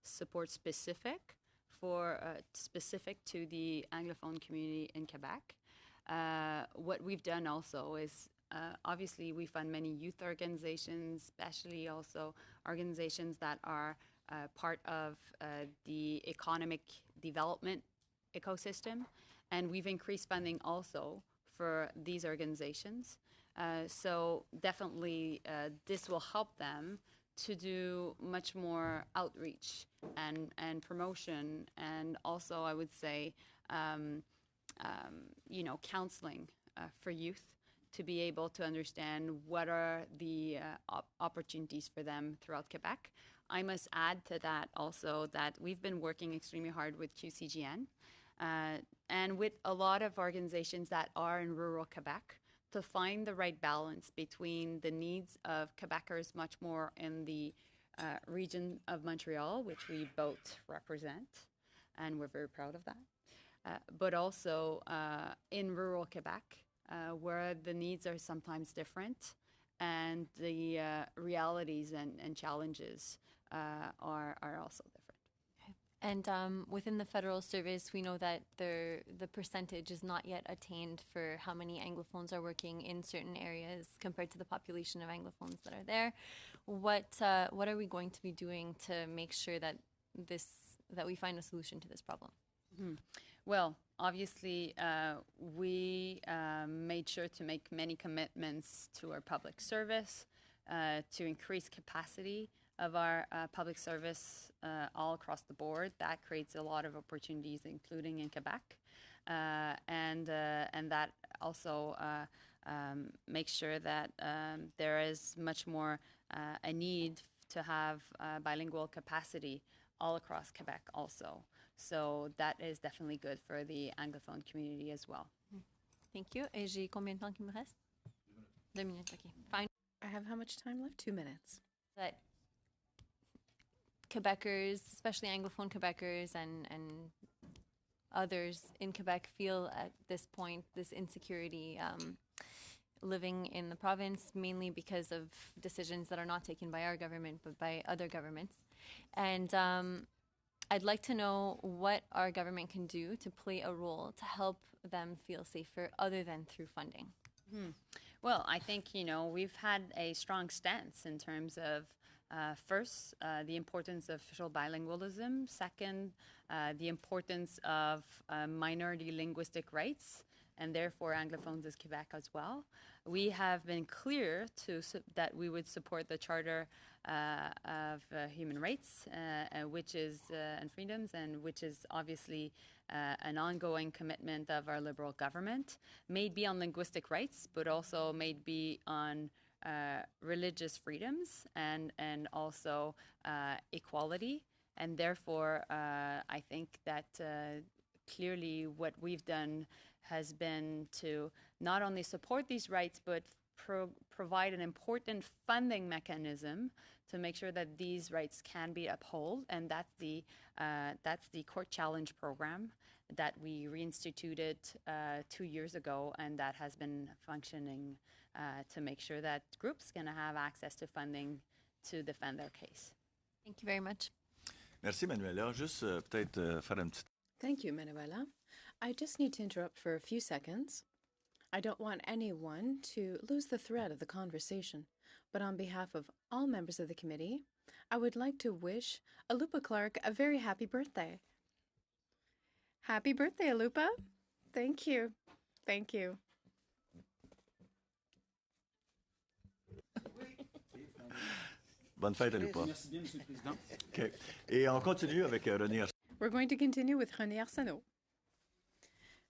S6: support specific to the Anglophone community in Quebec. What we've done also is obviously we fund many youth organizations, especially also organizations that are part of the economic development ecosystem. And we've increased funding also for these organizations. So definitely this will help them to do much more outreach and promotion, and also I would say, counseling for youth to be able to understand what are the opportunities for them throughout Quebec. I must add to that also that we've been working extremely hard with QCGN and with a lot of organizations that are in rural Quebec to find the right balance between the needs of Quebecers much more in the region of Montreal, which we both represent, and we're very proud of that, but also in rural Quebec, where the needs are sometimes different and the realities and challenges are also different.
S5: And within the federal service, we know that the percentage is not yet attained for how many Anglophones are working in certain areas compared to the population of Anglophones that are there. What are we going to be doing to make sure that we find a solution to this problem?
S6: Mm-hmm. Well, obviously, we made sure to make many commitments to our public service to increase capacity of our public service all across the board. That creates a lot of opportunities, including in Quebec, and that also makes sure that there is much more a need to have bilingual capacity all across Quebec also. So that is definitely good for the Anglophone community as well.
S5: Thank you. Et j'ai combien de temps qu'il me reste? 2 minutes, okay. Fine.
S3: I have how much time left? 2 minutes.
S5: That Quebecers, especially Anglophone Quebecers and others in Quebec feel at this point this insecurity living in the province, mainly because of decisions that are not taken by our government but by other governments. And I'd like to know what our government can do to play a role to help them feel safer other than through funding.
S6: Well, I think, we've had a strong stance in terms of, first, the importance of official bilingualism. Second, the importance of minority linguistic rights, and therefore Anglophones as Quebec as well. We have been clear that we would support the Charter of Human Rights, which is and freedoms, and which is obviously an ongoing commitment of our Liberal government, may be on linguistic rights, but also may be on religious freedoms and also equality. And therefore, I think that clearly what we've done has been to not only support these rights, but provide an important funding mechanism to make sure that these rights can be upheld. And that's the Court Challenge program that we reinstituted 2 years ago, and that has been functioning to make sure that groups can have access to funding to defend their case.
S5: Thank you very much.
S1: Merci, Manuela. Juste peut-être faire un petit...
S3: Thank you, Manuela. I just need to interrupt for a few seconds. I don't want anyone to lose the thread of the conversation, but on behalf of all members of the committee, I would like to wish Alupa Clark a very happy birthday. Happy birthday, Alupa. Thank you. Thank you.
S1: Bonne fête, Alupa.
S7: Merci bien, Monsieur le Président.
S1: OK. Et on continue avec René Arsenault.
S3: We're going to continue with René Arsenault.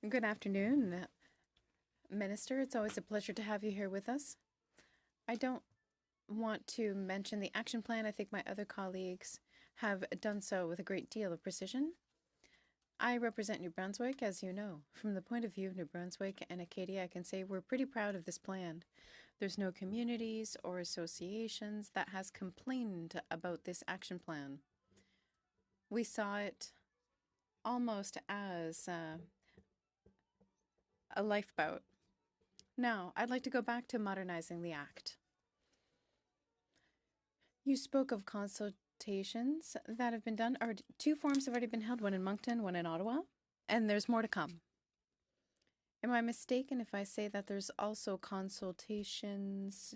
S3: Good afternoon, Minister. It's always a pleasure to have you here with us. I don't want to mention the action plan. I think my other colleagues have done so with a great deal of precision. I represent New Brunswick, as you know. From the point of view of New Brunswick and Acadia, I can say we're pretty proud of this plan. There's no communities or associations that has complained about this action plan. We saw it almost as a lifeboat. Now, I'd like to go back to modernizing the Act. You spoke of consultations that have been done, or 2 forums have already been held, one in Moncton, one in Ottawa, and there's more to come. Am I mistaken if I say that there's also consultations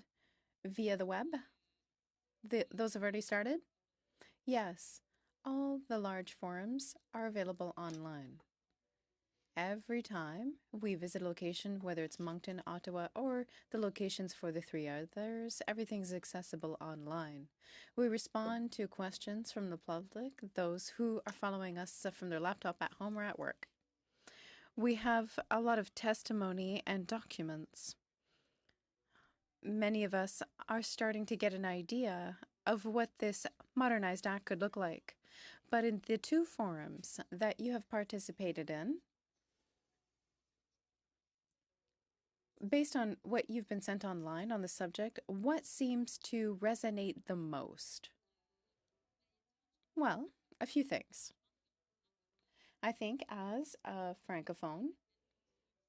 S3: via the web? Those have already started? Yes, all the large forums are available online. Every time we visit a location, whether it's Moncton, Ottawa, or the locations for the 3 others, everything's accessible online. We respond to questions from the public, those who are following us from their laptop at home or at work. We have a lot of testimony and documents. Many of us are starting to get an idea of what this modernized act could look like. But in the 2 forums that you have participated in, based on what you've been sent online on the subject, what seems to resonate the most? Well, a few things. I think as a Francophone,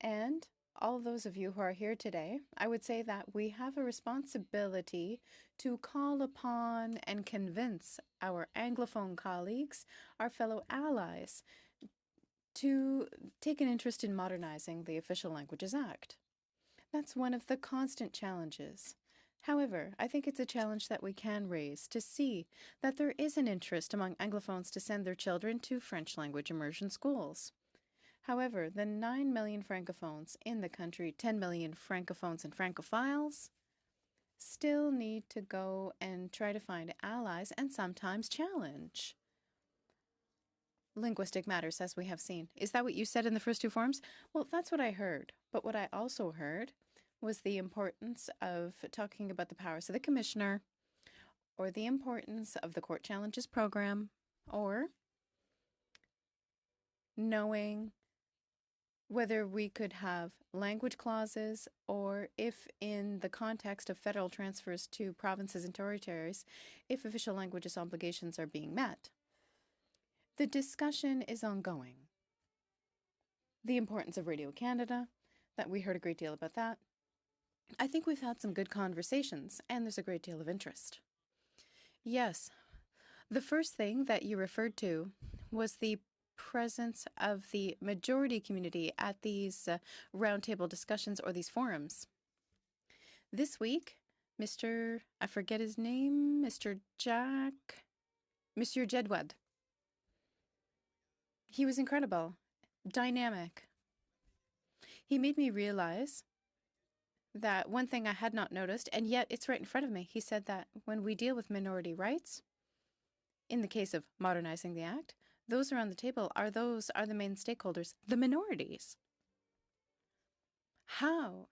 S3: and all those of you who are here today, I would say that we have a responsibility to call upon and convince our Anglophone colleagues, our fellow allies, to take an interest in modernizing the Official Languages Act. That's one of the constant challenges. However, I think it's a challenge that we can raise to see that there is an interest among Anglophones to send their children to French language immersion schools. However, the 9 million Francophones in the country, 10 million Francophones and Francophiles, still need to go and try to find allies and sometimes challenge linguistic matters, as we have seen. Is that what you said in the first two forums? Well, that's what I heard. But what I also heard was the importance of talking about the powers of the commissioner, or the importance of the Court Challenges program, or knowing whether we could have language clauses, or if in the context of federal transfers to provinces and territories, if official languages obligations are being met. The discussion is ongoing. The importance of Radio Canada, that we heard a great deal about that. I think we've had some good conversations, and there's a great deal of interest. Yes, the first thing that you referred to was the presence of the majority community at these roundtable discussions or these forums. This week, I forget his name, Monsieur Jedwad. He was incredible, dynamic. He made me realize that one thing I had not noticed, and yet it's right in front of me. He said that when we deal with minority rights, in the case of modernizing the Act, those around the table are the main stakeholders, the minorities. How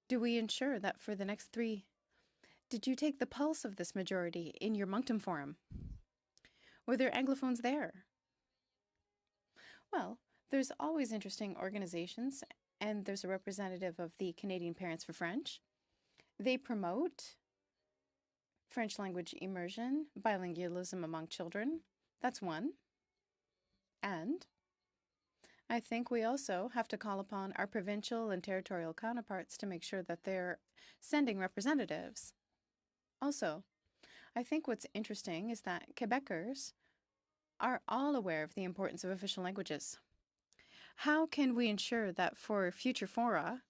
S3: do we ensure that for the next 3? Did you take the pulse of this majority in your Moncton Forum? Were there Anglophones there? Well, there's always interesting organizations, and there's a representative of the Canadian Parents for French. They promote French language immersion, bilingualism among children. That's one. And I think we also have to call upon our provincial and territorial counterparts to make sure that they're sending representatives. Also, I think what's interesting is that Quebecers are all aware of the importance of official languages. How can we ensure that for future fora,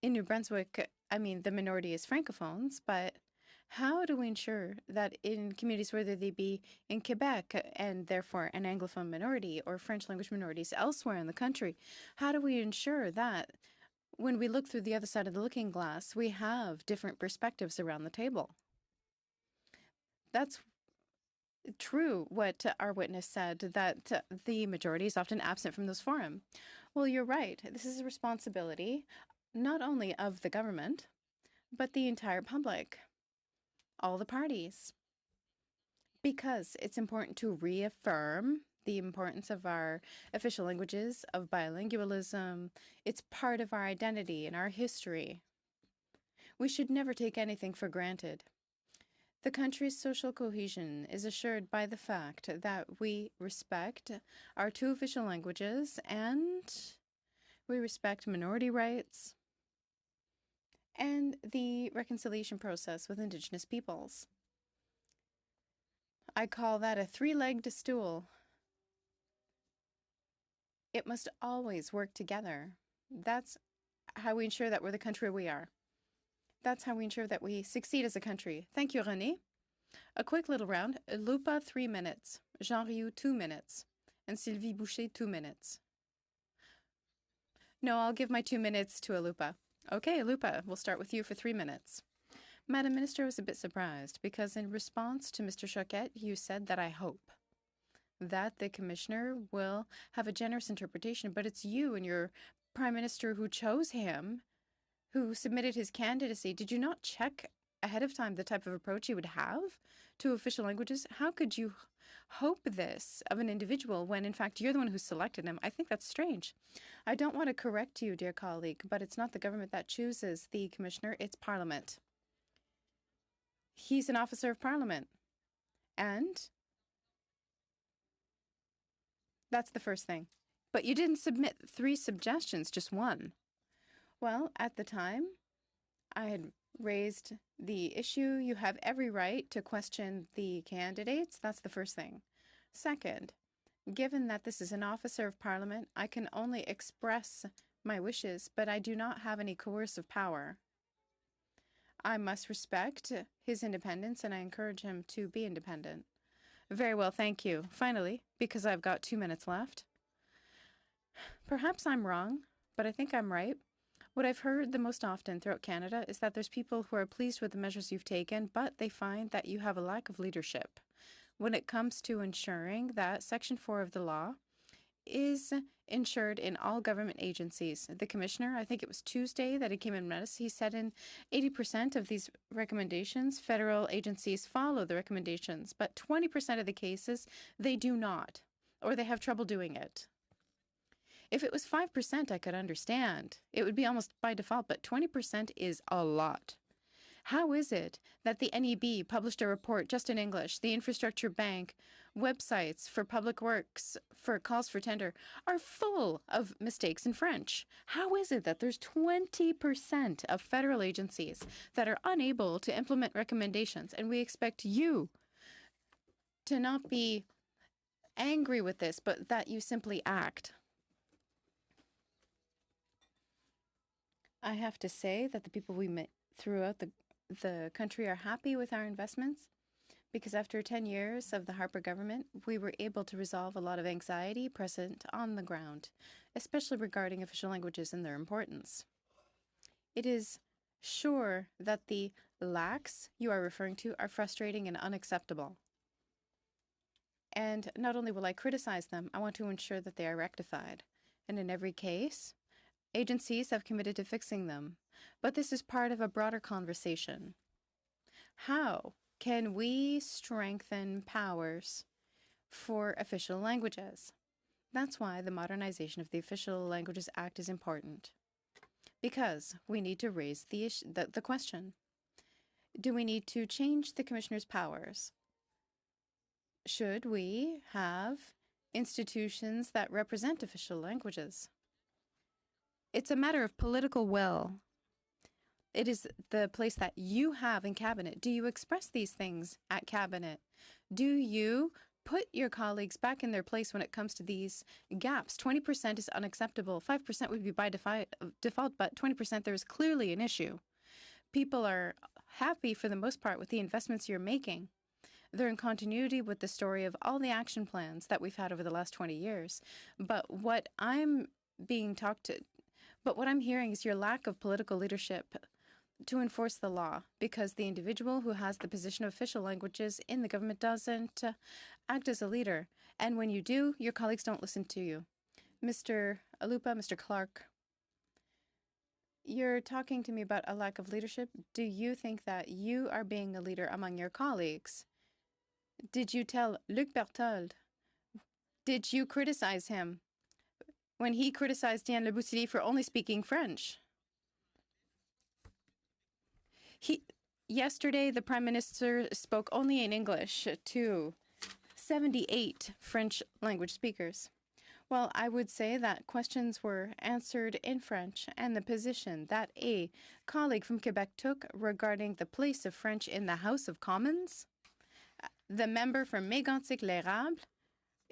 S3: in New Brunswick, the minority is Francophones, but how do we ensure that in communities, whether they be in Quebec and therefore an Anglophone minority or French language minorities elsewhere in the country, how do we ensure that when we look through the other side of the looking glass, we have different perspectives around the table? That's true what our witness said, that the majority is often absent from those forums. Well, you're right. This is a responsibility not only of the government, but the entire public, all the parties, because it's important to reaffirm the importance of our official languages, of bilingualism. It's part of our identity and our history. We should never take anything for granted. The country's social cohesion is assured by the fact that we respect our 2 official languages and we respect minority rights and the reconciliation process with Indigenous peoples. I call that a 3-legged stool. It must always work together. That's how we ensure that we're the country we are. That's how we ensure that we succeed as a country. Thank you, René. A quick little round. Lupa, 3 minutes. Jean Rioux, 2 minutes. And Sylvie Boucher, 2 minutes. No, I'll give my 2 minutes to Alupa. Okay, Alupa, we'll start with you for 3 minutes. Madam Minister, I was a bit surprised because in response to Mr. Choquette, you said that I hope that the Commissioner will have a generous interpretation, but it's you and your Prime Minister who chose him, who submitted his candidacy. Did you not check ahead of time the type of approach he would have to official languages? How could you hope this of an individual when, in fact, you're the one who selected him? I think that's strange. I don't want to correct you, dear colleague, but it's not the government that chooses the Commissioner, it's Parliament. He's an officer of Parliament. And that's the first thing. But you didn't submit 3 suggestions, just 1. Well, at the time, I had raised the issue. You have every right to question the candidates. That's the first thing. Second, given that this is an officer of Parliament, I can only express my wishes, but I do not have any coercive power. I must respect his independence, and I encourage him to be independent. Very well, thank you. Finally, because I've got 2 minutes left, perhaps I'm wrong, but I think I'm right. What I've heard the most often throughout Canada is that there's people who are pleased with the measures you've taken, but they find that you have a lack of leadership when it comes to ensuring that Section 4 of the law is ensured in all government agencies. The commissioner, I think it was Tuesday that he came and met us, he said in 80% of these recommendations, federal agencies follow the recommendations, but 20% of the cases, they do not, or they have trouble doing it. If it was 5%, I could understand. It would be almost by default, but 20% is a lot. How is it that the NEB published a report just in English, the Infrastructure Bank, websites for public works, for calls for tender, are full of mistakes in French? How is it that there's 20% of federal agencies that are unable to implement recommendations, and we expect you to not be angry with this, but that you simply act? I have to say that the people we met throughout the country are happy with our investments, because after 10 years of the Harper government, we were able to resolve a lot of anxiety present on the ground, especially regarding official languages and their importance. It is sure that the lacks you are referring to are frustrating and unacceptable. And not only will I criticize them, I want to ensure that they are rectified. And in every case, agencies have committed to fixing them. But this is part of a broader conversation. How can we strengthen powers for official languages? That's why the modernization of the Official Languages Act is important. Because we need to raise the question. Do we need to change the Commissioner's powers? Should we have institutions that represent official languages? It's a matter of political will. It is the place that you have in Cabinet. Do you express these things at Cabinet? Do you put your colleagues back in their place when it comes to these gaps? 20% is unacceptable. 5% would be by default, but 20% there is clearly an issue. People are happy for the most part with the investments you're making. They're in continuity with the story of all the action plans that we've had over the last 20 years. But what I'm hearing is your lack of political leadership to enforce the law, because the individual who has the position of official languages in the government doesn't act as a leader. And when you do, your colleagues don't listen to you. Mr. Alupa, Mr. Clark, you're talking to me about a lack of leadership. Do you think that you are being a leader among your colleagues? Did you tell Luc Berthold? Did you criticize him when he criticized Diane Le for only speaking French? Yesterday, the Prime Minister spoke only in English to 78 French language speakers. Well, I would say that questions were answered in French, and the position that a colleague from Quebec took regarding the place of French in the House of Commons, the member from Mégantic-l'Érable,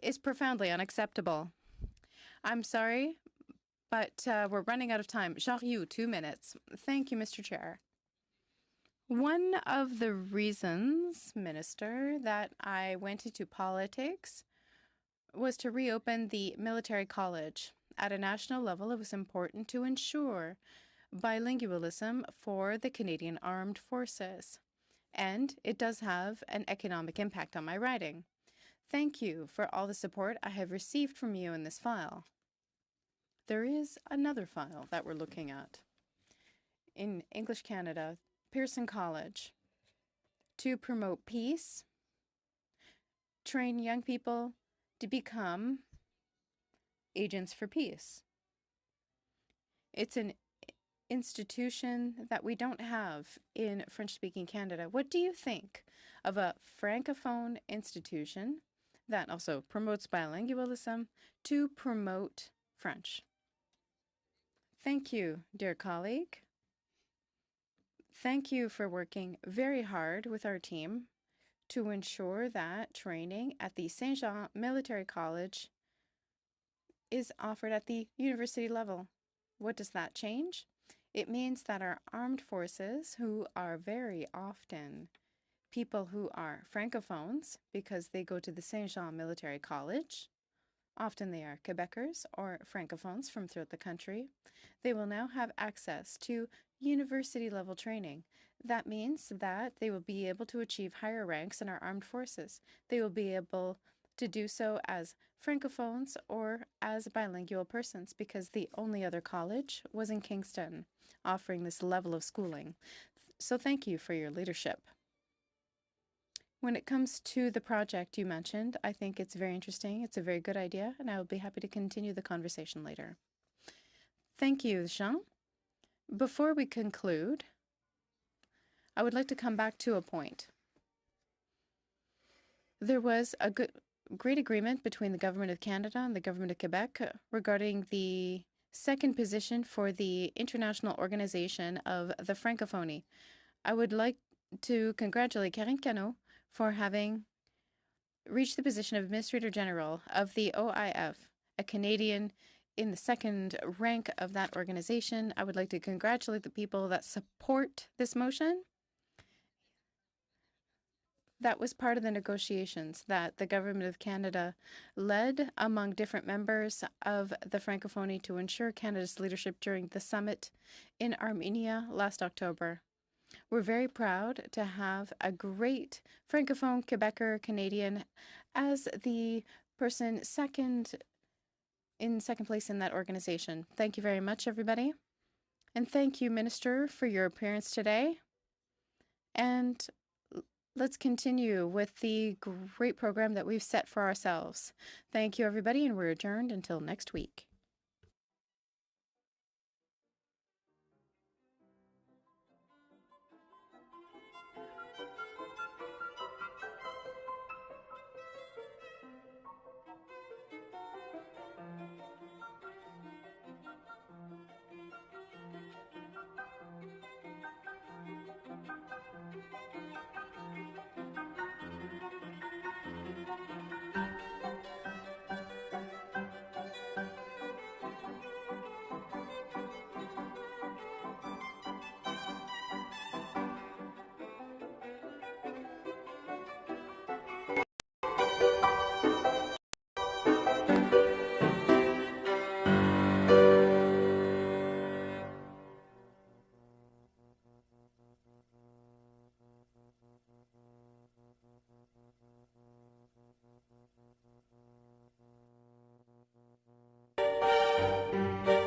S3: is profoundly unacceptable. I'm sorry, but we're running out of time. Jean Rioux, 2 minutes. Thank you, Mr. Chair. One of the reasons, Minister, that I went into politics was to reopen the military college. At a national level, it was important to ensure bilingualism for the Canadian Armed Forces. And it does have an economic impact on my riding. Thank you for all the support I have received from you in this file. There is another file that we're looking at. In English Canada, Pearson College, to promote peace, train young people to become agents for peace. It's an institution that we don't have in French-speaking Canada. What do you think of a francophone institution that also promotes bilingualism to promote French? Thank you, dear colleague. Thank you for working very hard with our team to ensure that training at the Saint-Jean Military College is offered at the university level. What does that change? It means that our armed forces, who are very often people who are francophones because they go to the Saint-Jean Military College, Often they are Quebecers or Francophones from throughout the country. They will now have access to university-level training. That means that they will be able to achieve higher ranks in our armed forces. They will be able to do so as Francophones or as bilingual persons because the only other college was in Kingston offering this level of schooling. So thank you for your leadership. When it comes to the project you mentioned, I think it's very interesting. It's a very good idea, and I will be happy to continue the conversation later. Thank you, Jean. Before we conclude, I would like to come back to a point. There was a great agreement between the Government of Canada and the Government of Quebec regarding the second position for the International Organization of the Francophonie. I would like to congratulate Karine Cano for having reached the position of Administrator General of the OIF, a Canadian in the second rank of that organization. I would like to congratulate the people that support this motion. That was part of the negotiations that the Government of Canada led among different members of the Francophonie to ensure Canada's leadership during the summit in Armenia last October. We're very proud to have a great Francophone Quebecer Canadian as the person in second place in that organization. Thank you very much, everybody. And thank you, Minister, for your appearance today. And let's continue with the great program that we've set for ourselves. Thank you, everybody, and we're adjourned until next week.
S7: Thank you.